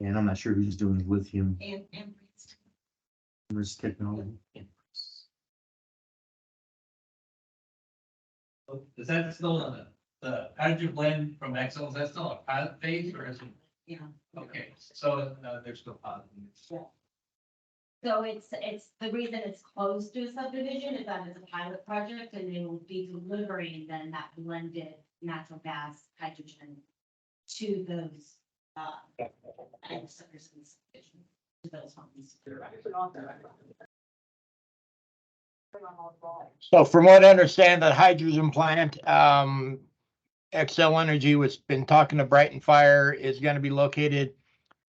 [SPEAKER 7] And I'm not sure who's doing the lithium.
[SPEAKER 1] And
[SPEAKER 7] There's technology.
[SPEAKER 4] Is that still in the hydrogen blend from Excel? Is that still a pilot phase, or is it?
[SPEAKER 1] yeah.
[SPEAKER 4] Okay, so they're still piloting.
[SPEAKER 1] So it's the reason it's closed to a subdivision is that it's a pilot project, and they will be delivering then that blended natural gas hydrogen to those and subdivisions, to those homes.
[SPEAKER 12] So from what I understand, that hydrogen plant, Xcel Energy was been talking to Brighton Fire, is going to be located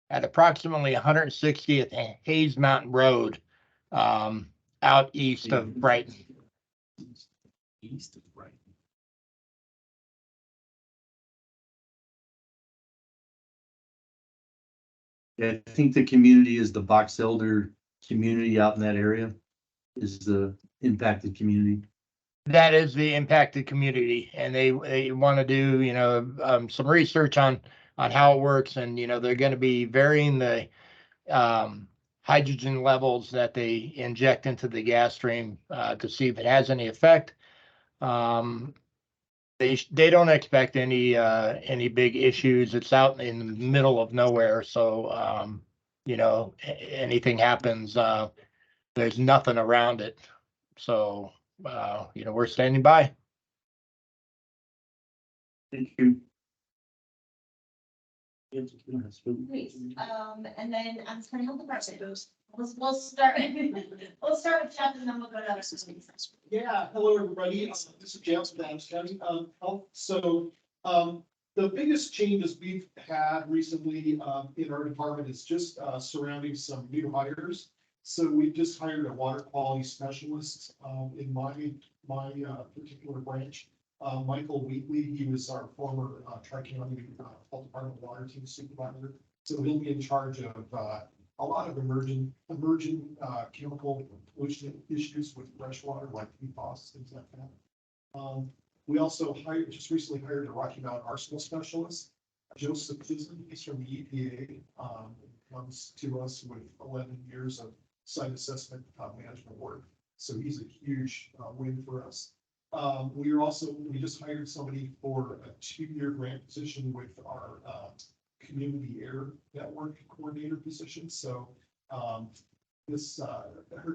[SPEAKER 12] at approximately 160th and Hayes Mountain Road, out east of Brighton.
[SPEAKER 7] East of Brighton. Yeah, I think the community is the Box Elder community out in that area is the impacted community.
[SPEAKER 12] That is the impacted community, and they want to do, some research on how it works, and, they're going to be varying the hydrogen levels that they inject into the gas stream to see if it has any effect. They don't expect any big issues. It's out in the middle of nowhere, so anything happens, there's nothing around it. So we're standing by.
[SPEAKER 7] Thank you.
[SPEAKER 1] Great. And then I'm just gonna help the department. We'll start, we'll start with Jeff and then we'll go to other systems.
[SPEAKER 5] Yeah, hello, everybody. This is James with Adams County Health. So, the biggest changes we've had recently, in our department is just, surrounding some new hires. So we've just hired a water quality specialist, in my particular branch. Michael Wheatley, he was our former, Tri-County, Health Department Water Team Supervisor. So he'll be in charge of, a lot of emerging chemical pollution issues with fresh water, like PFAS, things like that. We also just recently hired a Rocky Mountain Arsenal specialist, Joseph Chisholm. He's from the EPA. Comes to us with 11 years of site assessment management work. So he's a huge win for us. We just hired somebody for a 2-year grant position with our community air network coordinator position. So her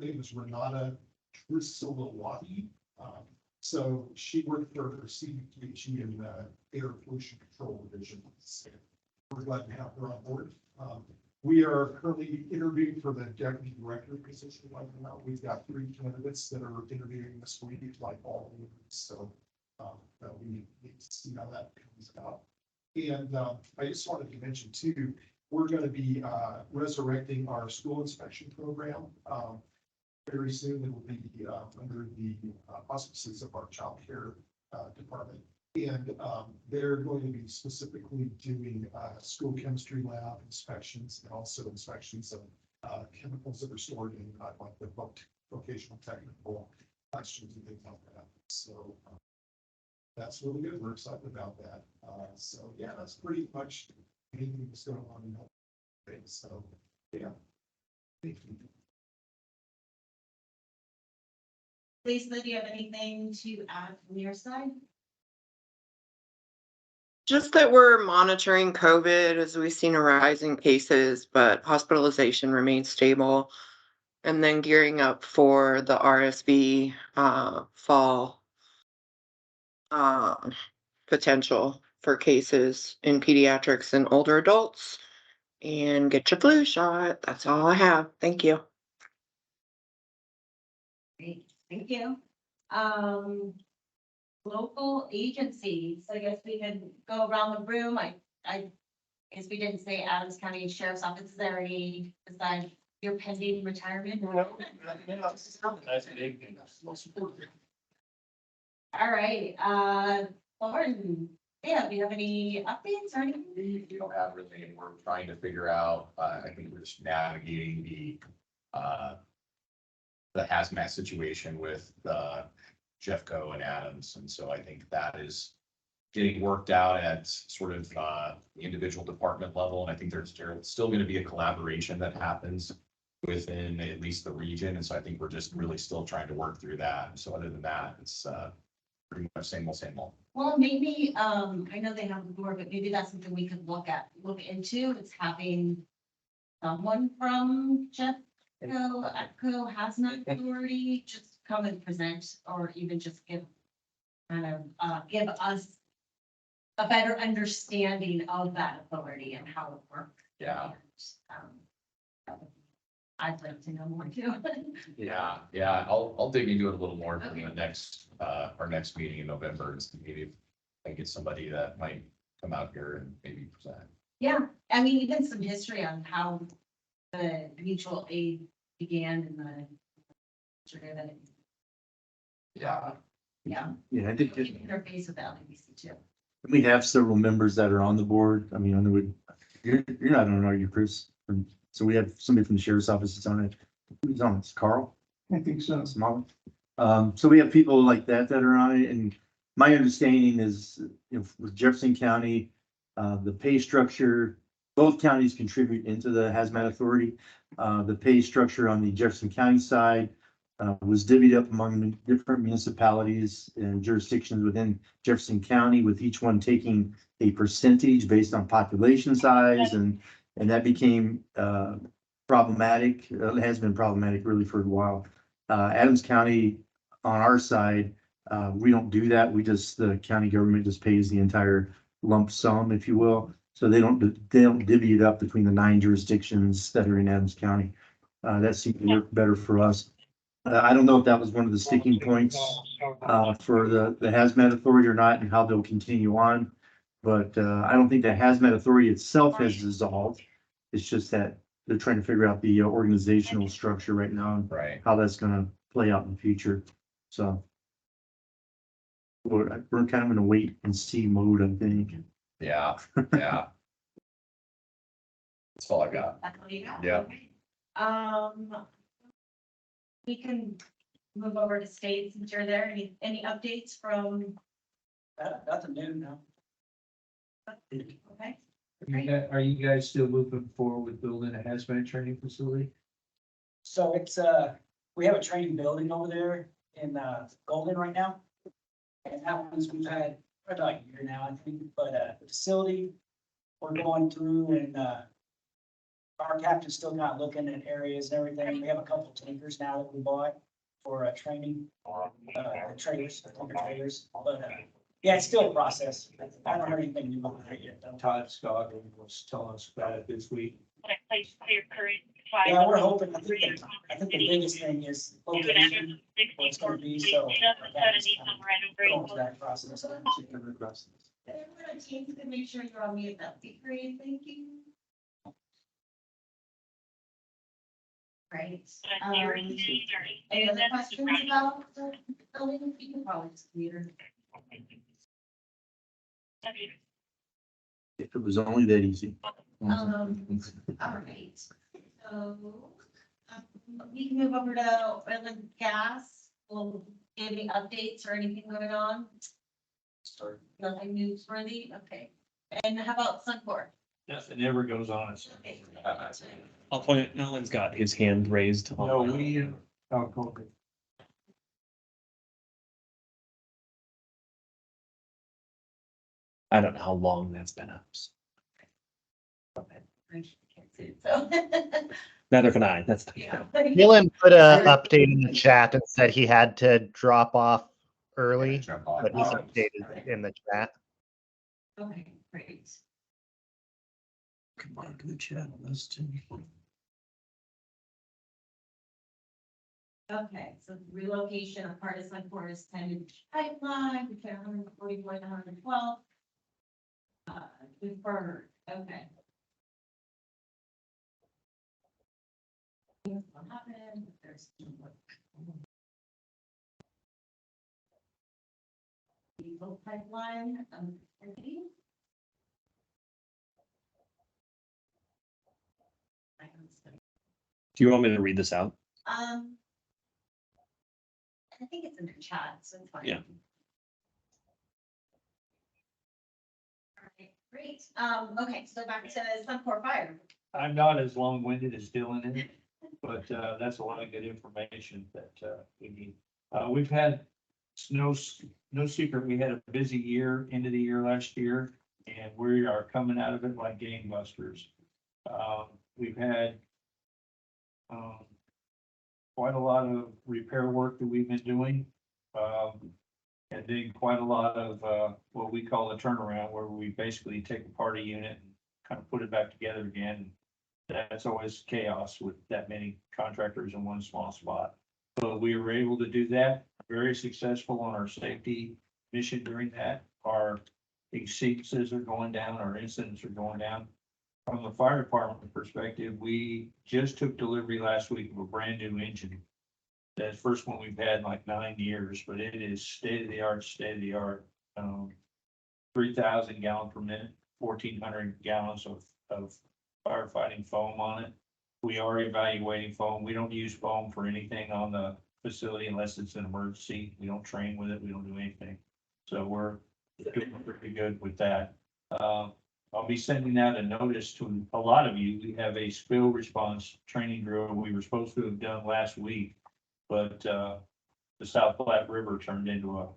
[SPEAKER 5] name is Renata Trisolawati. So she worked for CDPG in the Air Pollution Control Division. So we're glad to have her on board. We are currently interviewing for the deputy director position right now. We've got 3 candidates that are interviewing this week, like all of them. So we need to see how that comes out. And I just wanted to mention too, we're going to be resurrecting our school inspection program. Very soon it will be under the auspices of our child care department. And they're going to be specifically doing school chemistry lab inspections and also inspections of chemicals that are stored in like the vocational technical questions and things like that. So that's really good. We're excited about that. So yeah, that's pretty much anything that's going on in health. So yeah. Thank you.
[SPEAKER 1] Lisa, do you have anything to add from your side?
[SPEAKER 13] Just that we're monitoring COVID as we've seen a rise in cases, but hospitalization remains stable. And then gearing up for the RSV fall potential for cases in pediatrics and older adults. And get your flu shot. That's all I have. Thank you.
[SPEAKER 1] Great, thank you. Local agencies, I guess we can go around the room. I guess we didn't say Adams County Sheriff's Office. Is there any besides your pending retirement? All right, Lauren, yeah, do you have any updates or anything?
[SPEAKER 18] We don't have really, we're trying to figure out, I think we're just navigating the hazmat situation with Jeffco and Adams. And so I think that is getting worked out at sort of the individual department level. And I think there's still going to be a collaboration that happens within at least the region. And so I think we're just really still trying to work through that. So other than that, it's pretty much same old.
[SPEAKER 1] Well, maybe, I know they have the board, but maybe that's something we could look into. It's having someone from Jeffco, ATCO, Hazmat Authority, just come and present, or even just give us a better understanding of that authority and how it works.
[SPEAKER 18] Yeah.
[SPEAKER 1] I'd like to know more too.
[SPEAKER 18] Yeah, I'll dig into it a little more for the next, our next meeting in November, and maybe if I get somebody that might come out here and maybe present.
[SPEAKER 1] Yeah, I mean, even some history on how the mutual aid began in the.
[SPEAKER 18] Yeah.
[SPEAKER 1] Yeah.
[SPEAKER 7] Yeah, I think
[SPEAKER 1] Interface with LEPC too.
[SPEAKER 7] we have several members that are on the board. I mean, I know you're not on it, are you, Chris? So we have somebody from the sheriff's office that's on it. Who's on it? It's Carl?
[SPEAKER 3] I think so.
[SPEAKER 7] Smalley. So we have people like that are on it, and my understanding is, you know, with Jefferson County, the pay structure, both counties contribute into the hazmat authority. The pay structure on the Jefferson County side was divvied up among different municipalities and jurisdictions within Jefferson County, with each one taking a percentage based on population size, and that became problematic. It has been problematic really for a while. Adams County, on our side, we don't do that. The county government just pays the entire lump sum, if you will. So they don't divvy it up between the 9 jurisdictions that are in Adams County. That seemed to work better for us. I don't know if that was one of the sticking points for the hazmat authority or not, and how they'll continue on. But I don't think the hazmat authority itself has dissolved. It's just that they're trying to figure out the organizational structure right now and
[SPEAKER 18] Right.
[SPEAKER 7] how that's gonna play out in the future. So we're kind of in a wait and see mode, I think.
[SPEAKER 18] Yeah, yeah. That's all I got.
[SPEAKER 1] That's all you got?
[SPEAKER 18] Yeah.
[SPEAKER 1] Okay. We can move over to states since you're there. Any updates from,
[SPEAKER 11] Nothing new, no.
[SPEAKER 1] okay?
[SPEAKER 8] Are you guys still moving forward with building a hazmat training facility?
[SPEAKER 11] So it's, we have a training building over there in, Golden right now. And that one's, we've had probably like a year now, I think, but, the facility, we're going through and, our captain's still not looking at areas and everything. We have a couple of tankers now that we bought for, training, trailers, tanker trailers, but, yeah, it's still a process. I haven't heard anything new about it yet, though.
[SPEAKER 8] Todd Scott was telling us about it this week.
[SPEAKER 11] Yeah, we're hoping, I think the biggest thing is location, what it's gonna be, so. Going through that process.
[SPEAKER 1] Everyone on Teams can make sure you're on mute. That'd be great. Thank you. Right. Any other questions about the building? You can probably just mute her.
[SPEAKER 7] If it was only that easy.
[SPEAKER 1] All right, so, we can move over to oil and gas. Will any updates or anything going on? Nothing newsworthy, okay. And how about Suncor?
[SPEAKER 8] Nothing ever goes on.
[SPEAKER 1] Okay.
[SPEAKER 6] I'll point it, Alan's got his hand raised.
[SPEAKER 8] No, we, oh, okay.
[SPEAKER 6] I don't know how long that's been up.
[SPEAKER 1] I can't see it, so.
[SPEAKER 6] Neither can I, that's.
[SPEAKER 1] Yeah.
[SPEAKER 12] Dylan put a update in the chat and said he had to drop off early, but he's updated in the chat.
[SPEAKER 1] Okay, great.
[SPEAKER 7] Come on, good chat on this too.
[SPEAKER 1] Okay, so relocation of part of Suncor is tended pipeline, between 144 and 112. Deferred, okay. What happened? There's. Diesel pipeline, activity.
[SPEAKER 6] Do you want me to read this out?
[SPEAKER 1] I think it's in the chat, so it's fine.
[SPEAKER 6] Yeah.
[SPEAKER 1] All right, great. Okay, so back to Suncor Fire.
[SPEAKER 8] I'm not as long-winded as Dylan is, but that's a lot of good information that we need. We've had no secret, we had a busy year, end of the year last year, and we are coming out of it like gangbusters. We've had quite a lot of repair work that we've been doing. And then quite a lot of what we call a turnaround, where we basically take apart a unit and kind of put it back together again. That's always chaos with that many contractors in one small spot. But we were able to do that, very successful on our safety mission during that. Our exceedances are going down, our incidents are going down. From the fire department perspective, we just took delivery last week of a brand new engine. That's the first one we've had in like 9 years, but it is state of the art. 3,000 gallon per minute, 1,400 gallons of firefighting foam on it. We are evaluating foam. We don't use foam for anything on the facility unless it's an emergency. We don't train with it. We don't do anything. So we're doing pretty good with that. I'll be sending out a notice to a lot of you. We have a spill response training drill we were supposed to have done last week, but the South Platte River turned into a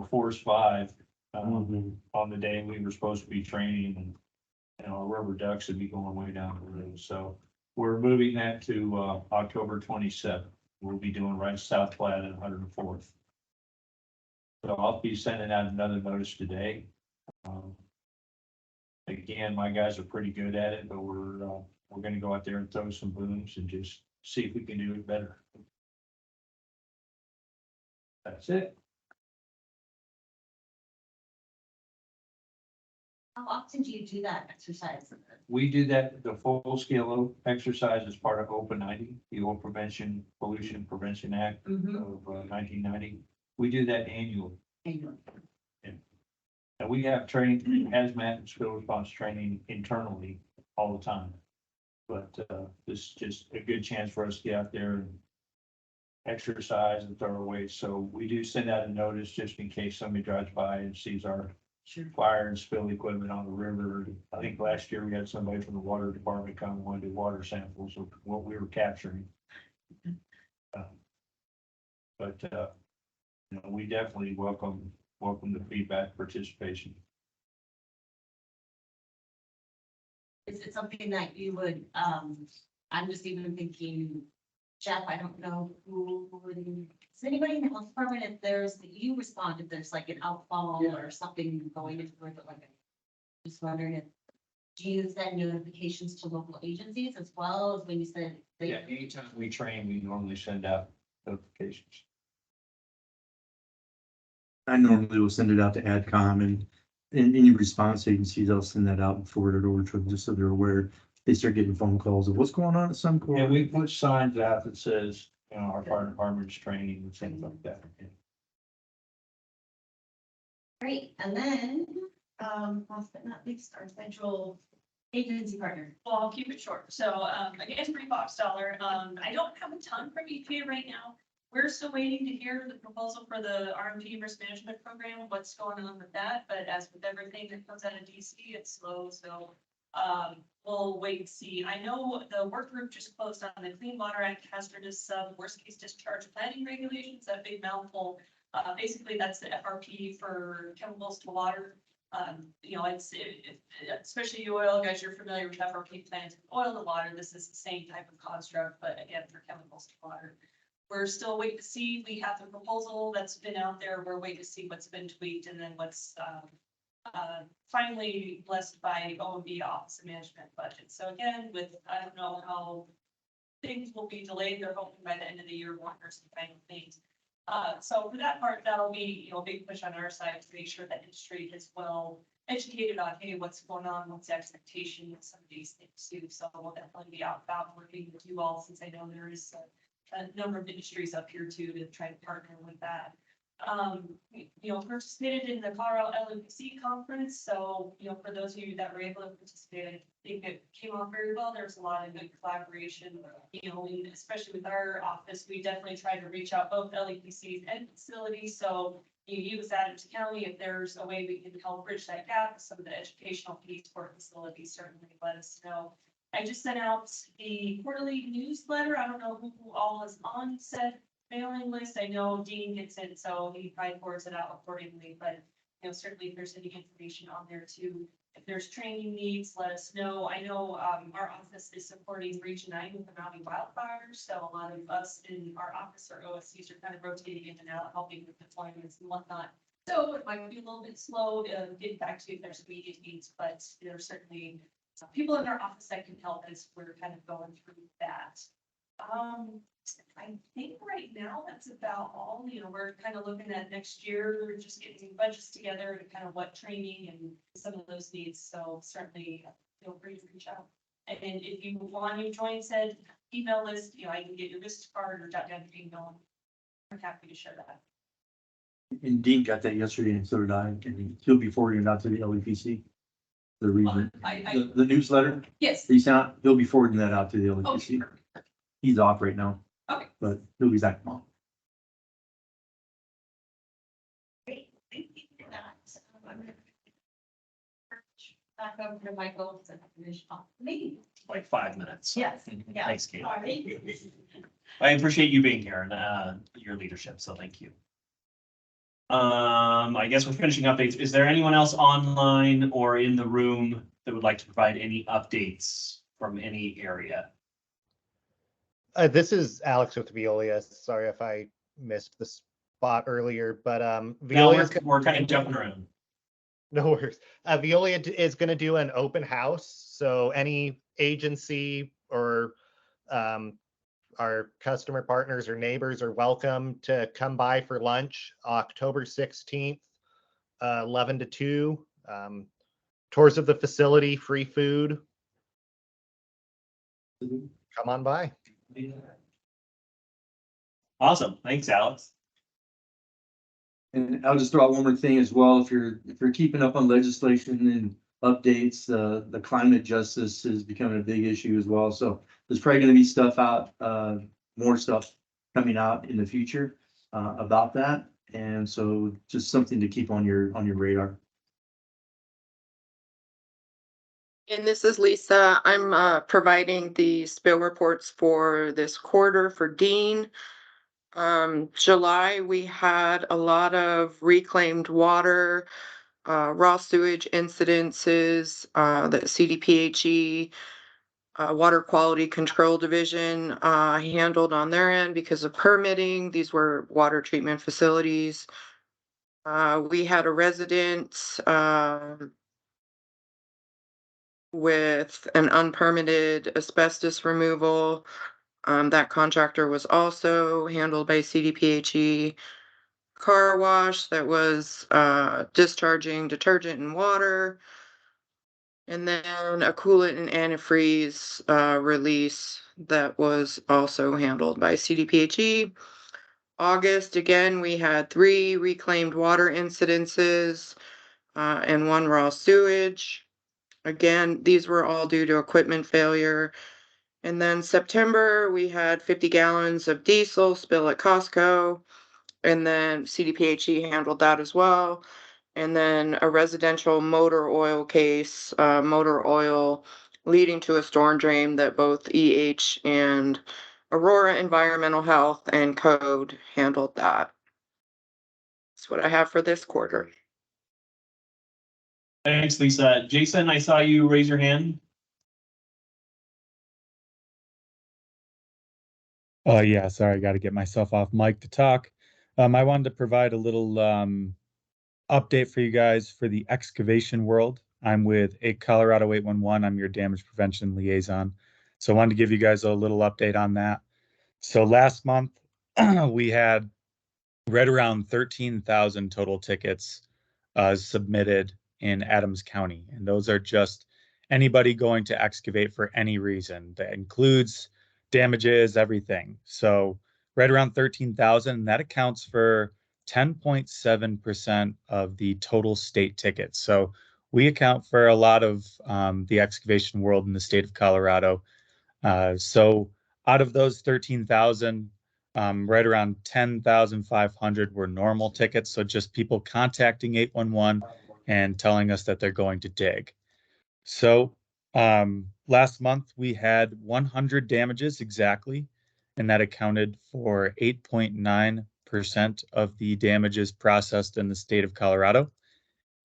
[SPEAKER 8] force 5 on the day we were supposed to be training, and our rubber ducks would be going way down the road. So we're moving that to October 27th. We'll be doing right South Platte at 104th. So I'll be sending out another notice today. Again, my guys are pretty good at it, but we're we're gonna go out there and throw some booms and just see if we can do it better. That's it.
[SPEAKER 1] How often do you do that exercise?
[SPEAKER 8] We do that, the full scale exercise as part of Open 90, the Oil Prevention, Pollution Prevention Act of 1990. We do that annually.
[SPEAKER 1] Annually.
[SPEAKER 8] And we have training, hazmat and spill response training internally all the time. But this is just a good chance for us to get out there and exercise and throw away. So we do send out a notice just in case somebody drives by and sees our fire and spill equipment on the river. I think last year we had somebody from the water department come and wanted to do water samples of what we were capturing. But you know, we definitely welcome the feedback, participation.
[SPEAKER 1] Is it something that you would, I'm just even thinking, Jeff, I don't know who would, is anybody in the health department, if there's, you respond if there's like an outfall or something going into it, but like, just wondering if, do you send notifications to local agencies as well as when you said?
[SPEAKER 8] Yeah, anytime we train, we normally send out notifications.
[SPEAKER 7] I normally will send it out to AdCom and any response agencies, I'll send that out and forward it over to them just so they're aware. They start getting phone calls of what's going on at some
[SPEAKER 8] Yeah,
[SPEAKER 7] court.
[SPEAKER 8] we put signs out that says, you know, our fire department's training and things like that.
[SPEAKER 1] Great, and then, last but not least, our central agency partner.
[SPEAKER 2] Well, I'll keep it short. So, again, $3. I don't have a ton from EPA right now. We're still waiting to hear the proposal for the RMP risk management program, what's going on with that. But as with everything that comes out of DC, it's slow. So, we'll wait and see. I know the work group just closed on the Clean Water Act hazardous worst case discharge planning regulations, that big mouthful. Basically, that's the FRP for chemicals to water. You know, especially you oil guys, you're familiar with FRP plans, oil to water. This is the same type of construct, but again, for chemicals to water. We're still waiting to see. We have the proposal that's been out there. We're waiting to see what's been tweaked and then what's finally blessed by OMB Office of Management budget. So again, I don't know how things will be delayed. They're hoping by the end of the year, we'll hear some final things. So for that part, that'll be, you know, a big push on our side to make sure that industry is well educated on, hey, what's going on, what's the expectation of some of these things too. So we'll definitely be out about working with you all, since I know there is a number of industries up here too to try to partner with that. You know, participated in the Colorado LEPC conference. So, you know, for those of you that were able to participate, I think it came off very well. There's a lot of good collaboration, you know, and especially with our office, we definitely try to reach out both LEPCs and facilities. So you use Adams County, if there's a way we can help bridge that gap, some of the educational piece for facilities, certainly let us know. I just sent out the quarterly newsletter. I don't know who all is on said mailing list. I know Dean gets it, so he probably forwards it out accordingly, but you know, certainly if there's any information on there too, if there's training needs, let us know. I know our office is supporting Region 9 with the Maui wildfires, so a lot of us in our office or OSCs are kind of rotating in and out, helping with deployments and whatnot. So it might be a little bit slow to get back to if there's immediate needs, but there's certainly people in our office that can help as we're kind of going through that. I think right now that's about all. You know, we're kind of looking at next year. We're just getting budgets together and kind of what training and some of those needs. So certainly feel free to reach out. And if you want to join said email list, you know, I can get your business card or jot down your email. I'm happy to share that.
[SPEAKER 7] And Dean got that yesterday and so did I, and he'll be forwarding it out to the LEPC. The reason, the newsletter.
[SPEAKER 2] Yes.
[SPEAKER 7] He sent out, he'll be forwarding that out to the LEPC.
[SPEAKER 2] Okay.
[SPEAKER 7] He's off right now.
[SPEAKER 2] Okay.
[SPEAKER 7] But he'll be back tomorrow.
[SPEAKER 1] Great, thank you for that. I'm gonna back over to Michael to finish off the meeting.
[SPEAKER 6] Like 5 minutes.
[SPEAKER 1] Yes, yeah.
[SPEAKER 6] Thanks, Kate.
[SPEAKER 1] Sorry.
[SPEAKER 6] I appreciate you being here and your leadership, so thank you. I guess we're finishing updates. Is there anyone else online or in the room that would like to provide any updates from any area?
[SPEAKER 19] This is Alex with Veolia. Sorry if I missed the spot earlier, but
[SPEAKER 6] No, we're kind of jumping around.
[SPEAKER 19] No worries. Veolia is going to do an open house, so any agency or our customer partners or neighbors are welcome to come by for lunch, October 16th, 11 to 2. Tours of the facility, free food. Come on by.
[SPEAKER 6] Awesome. Thanks, Alex.
[SPEAKER 7] And I'll just throw out one more thing as well. If you're keeping up on legislation and updates, the climate justice is becoming a big issue as well. So there's probably going to be stuff out, more stuff coming out in the future about that. And so just something to keep on your radar.
[SPEAKER 13] And this is Lisa. I'm providing the spill reports for this quarter for Dean. July, we had a lot of reclaimed water, raw sewage incidences, the CDPHE, Water Quality Control Division handled on their end because of permitting. These were water treatment facilities. We had a resident with an unpermitted asbestos removal. That contractor was also handled by CDPHE. Car wash that was discharging detergent and water. And then a coolant and antifreeze release that was also handled by CDPHE. August, again, we had 3 reclaimed water incidences and 1 raw sewage. Again, these were all due to equipment failure. And then September, we had 50 gallons of diesel spill at Costco. And then CDPHE handled that as well. And then a residential motor oil case, motor oil leading to a storm drain that both EH and Aurora Environmental Health and Code handled that. That's what I have for this quarter.
[SPEAKER 6] Thanks, Lisa. Jason, I saw you raise your hand.
[SPEAKER 20] Yeah, sorry, I got to get myself off mic to talk. I wanted to provide a little update for you guys for the excavation world. I'm with Colorado 811. I'm your damage prevention liaison. So I wanted to give you guys a little update on that. So last month, we had right around 13,000 total tickets submitted in Adams County. And those are just anybody going to excavate for any reason. That includes damages, everything. So right around 13,000, and that accounts for 10.7% of the total state tickets. So we account for a lot of the excavation world in the state of Colorado. So out of those 13,000, right around 10,500 were normal tickets. So just people contacting 811 and telling us that they're going to dig. So last month we had 100 damages exactly, and that accounted for 8.9% of the damages processed in the state of Colorado.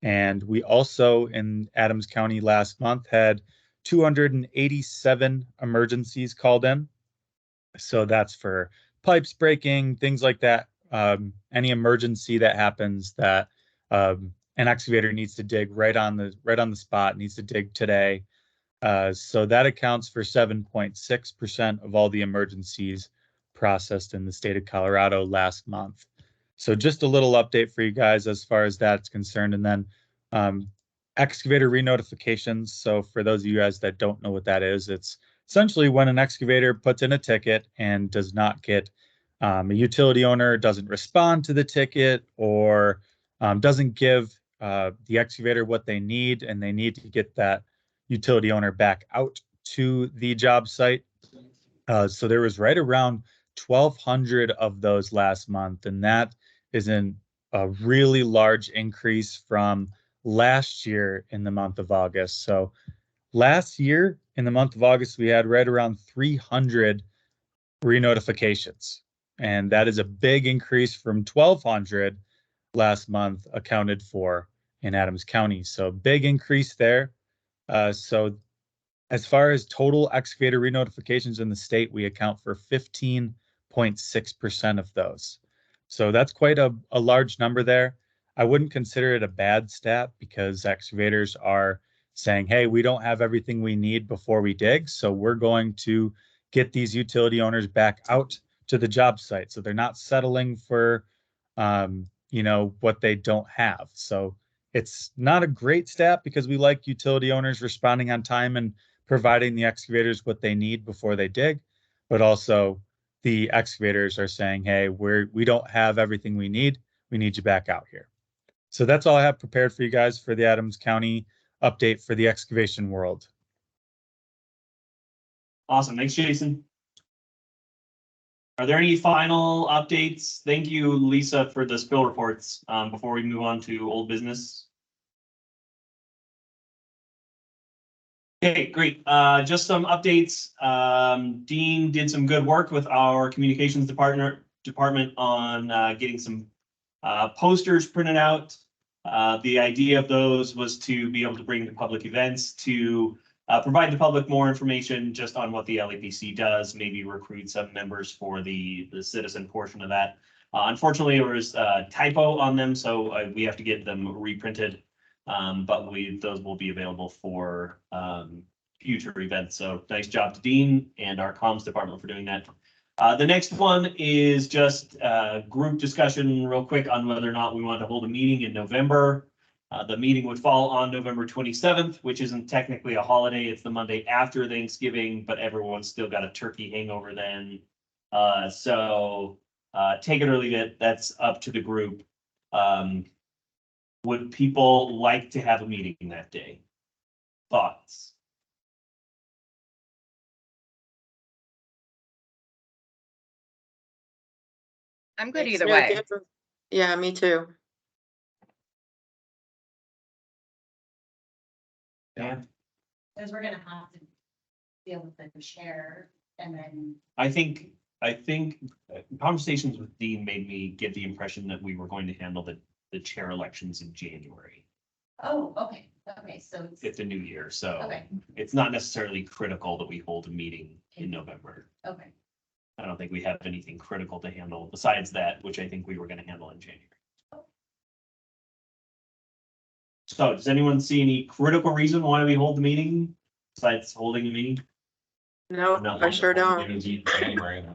[SPEAKER 20] And we also in Adams County last month had 287 emergencies called in. So that's for pipes breaking, things like that. Any emergency that happens that an excavator needs to dig right on the spot, needs to dig today. So that accounts for 7.6% of all the emergencies processed in the state of Colorado last month. So just a little update for you guys as far as that's concerned. And then excavator re-notifications. So for those of you guys that don't know what that is, it's essentially when an excavator puts in a ticket and does not get a utility owner doesn't respond to the ticket or doesn't give the excavator what they need, and they need to get that utility owner back out to the job site. So there was right around 1,200 of those last month, and that is a really large increase from last year in the month of August. So last year in the month of August, we had right around 300 re-notifications, and that is a big increase from 1,200 last month accounted for in Adams County. So big increase there. So as far as total excavator re-notifications in the state, we account for 15.6% of those. So that's quite a large number there. I wouldn't consider it a bad stat because excavators are saying, hey, we don't have everything we need before we dig. So we're going to get these utility owners back out to the job site. So they're not settling for, what they don't have. So it's not a great stat because we like utility owners responding on time and providing the excavators what they need before they dig. But also the excavators are saying, hey, we don't have everything we need. We need you back out here. So that's all I have prepared for you guys for the Adams County update for the excavation world.
[SPEAKER 6] Awesome. Thanks, Jason. Are there any final updates? Thank you, Lisa, for the spill reports before we move on to old business. Okay, great. Just some updates. Dean did some good work with our communications department on getting some posters printed out. The idea of those was to be able to bring the public events to provide the public more information just on what the LEPC does, maybe recruit some members for the citizen portion of that. Unfortunately, there was a typo on them, so we have to get them reprinted. But those will be available for future events. So nice job to Dean and our comms department for doing that. The next one is just a group discussion real quick on whether or not we want to hold a meeting in November. The meeting would fall on November 27th, which isn't technically a holiday. It's the Monday after Thanksgiving, but everyone's still got a turkey hangover then. So take it or leave it. That's up to the group. Would people like to have a meeting that day? Thoughts?
[SPEAKER 14] I'm good
[SPEAKER 13] Makes
[SPEAKER 14] either
[SPEAKER 13] no
[SPEAKER 14] way.
[SPEAKER 13] difference. Yeah, me too.
[SPEAKER 6] Yeah.
[SPEAKER 1] Because we're gonna have to deal with the chair and then.
[SPEAKER 6] I think conversations with Dean made me get the impression that we were going to handle the chair elections in January.
[SPEAKER 1] Oh, okay, so
[SPEAKER 6] It's the new year, so
[SPEAKER 1] Okay.
[SPEAKER 6] it's not necessarily critical that we hold a meeting in November.
[SPEAKER 1] Okay.
[SPEAKER 6] I don't think we have anything critical to handle besides that, which I think we were going to handle in January. So does anyone see any critical reason why we hold the meeting besides holding a meeting?
[SPEAKER 13] No,
[SPEAKER 6] Not
[SPEAKER 13] I sure don't.
[SPEAKER 4] January.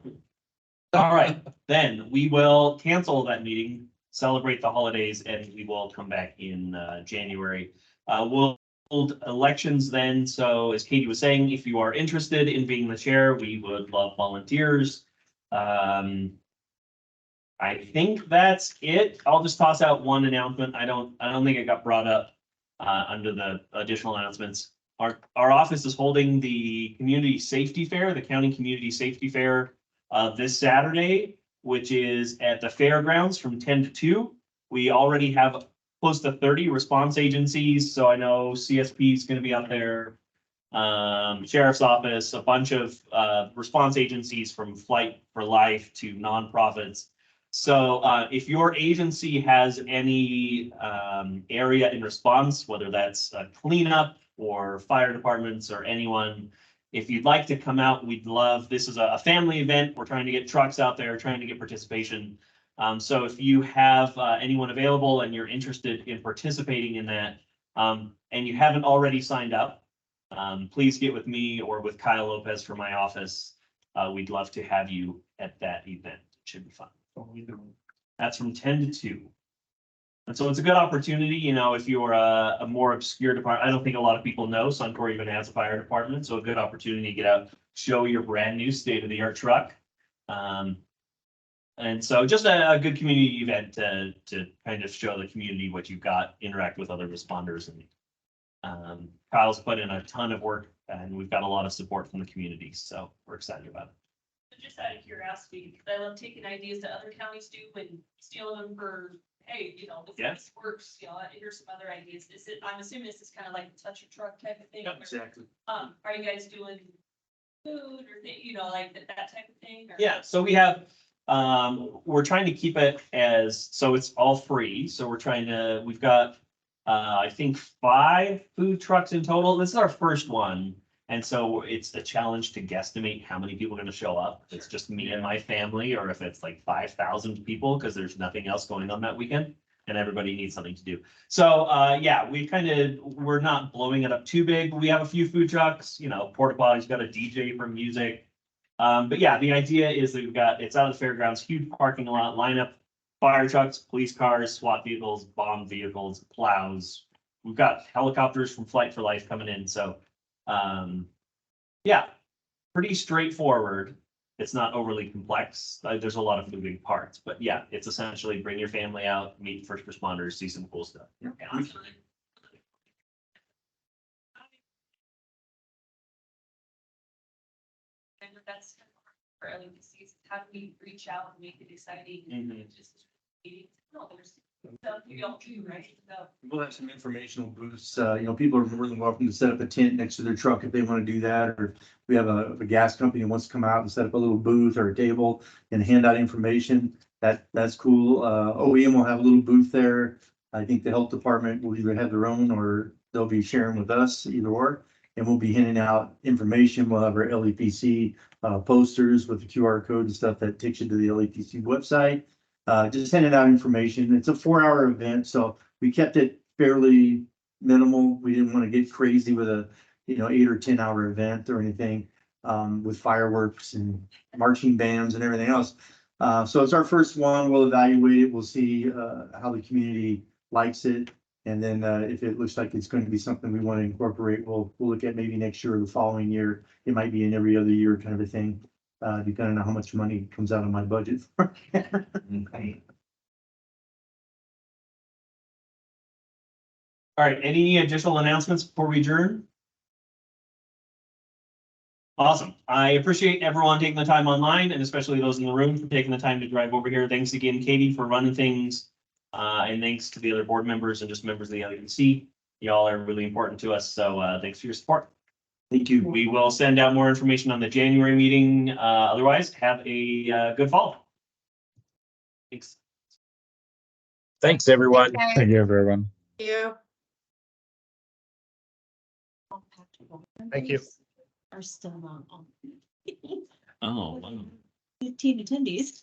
[SPEAKER 6] All right, then we will cancel that meeting, celebrate the holidays, and we will come back in January. We'll hold elections then. So as Katie was saying, if you are interested in being the chair, we would love volunteers. I think that's it. I'll just toss out one announcement. I don't think it got brought up under the additional announcements. Our office is holding the community safety fair, the county community safety fair this Saturday, which is at the fairgrounds from 10 to 2. We already have close to 30 response agencies. So I know CSP is going to be out there, Sheriff's Office, a bunch of response agencies from Flight for Life to nonprofits. So if your agency has any area in response, whether that's a cleanup or fire departments or anyone, if you'd like to come out, we'd love, this is a family event. We're trying to get trucks out there, trying to get participation. So if you have anyone available and you're interested in participating in that, and you haven't already signed up, please get with me or with Kyle Lopez from my office. We'd love to have you at that event. It should be fun. That's from 10 to 2. And so it's a good opportunity, if you're a more obscure department. I don't think a lot of people know Suncor even has a fire department. So a good opportunity to get out, show your brand new state-of-the-art truck. And so just a good community event to kind of show the community what you've got, interact with other responders. And Kyle's put in a ton of work and we've got a lot of support from the community. So we're excited about it.
[SPEAKER 2] Just out of curiosity, because I love taking ideas that other counties do and stealing them for, hey, if this works, here's some other ideas. I'm assuming this is kind of like a touch a truck type of thing.
[SPEAKER 6] Yep, exactly.
[SPEAKER 2] Are you guys doing food or like that type of thing? Or?
[SPEAKER 6] Yeah, so we have, we're trying to keep it so it's all free. So we've got, I think 5 food trucks in total. This is our first one. And so it's a challenge to guesstimate how many people are going to show up. If it's just me and my family, or if it's like 5,000 people, because there's nothing else going on that weekend. and everybody needs something to do. So, yeah, we're not blowing it up too big. We have a few food trucks, porta potties, got a DJ for music. But yeah, the idea is that it's out of the fairgrounds, huge parking lot, lineup, fire trucks, police cars, SWAT vehicles, bomb vehicles, plows. We've got helicopters from Flight for Life coming in, so, yeah, pretty straightforward. It's not overly complex. There's a lot of moving parts, but yeah, it's essentially bring your family out, meet first responders, see some cool stuff.
[SPEAKER 2] And that's for LEPCs, how do we reach out and make it exciting? Just meetings? No, there's stuff we don't do, right? So
[SPEAKER 7] We'll have some informational booths. People are more than welcome to set up a tent next to their truck if they want to do that. Or we have a gas company that wants to come out and set up a little booth or a table and hand out information. That's cool. OEM will have a little booth there. I think the health department will either have their own or they'll be sharing with us, either or. And we'll be handing out information. We'll have our LEPC posters with the QR code and stuff that takes you to the LEPC website. Just handing out information. It's a 4-hour event, so we kept it fairly minimal. We didn't want to get crazy with a, 8 or 10-hour event or anything, with fireworks and marching bands and everything else. So it's our first one. We'll evaluate it. We'll see, how the community likes it. And then, if it looks like it's going to be something we want to incorporate, we'll look at maybe next year or the following year. It might be an every other year kind of a thing. Depending on how much money comes out of my budget.
[SPEAKER 6] Okay. All right, any additional announcements before we adjourn? Awesome. I appreciate everyone taking the time online and especially those in the room for taking the time to drive over here. Thanks again, Katie, for running things. And thanks to the other board members and just members of the LEPC. Y'all are really important to us. So thanks for your support.
[SPEAKER 7] Thank you.
[SPEAKER 6] We will send out more information on the January meeting. Otherwise, have a good fall. Thanks.
[SPEAKER 16] Thanks, everyone.
[SPEAKER 14] Okay.
[SPEAKER 20] Thank you, everyone.
[SPEAKER 13] You.
[SPEAKER 19] Thank you.
[SPEAKER 15] Are still on.
[SPEAKER 6] Oh, wow.
[SPEAKER 15] 15 attendees.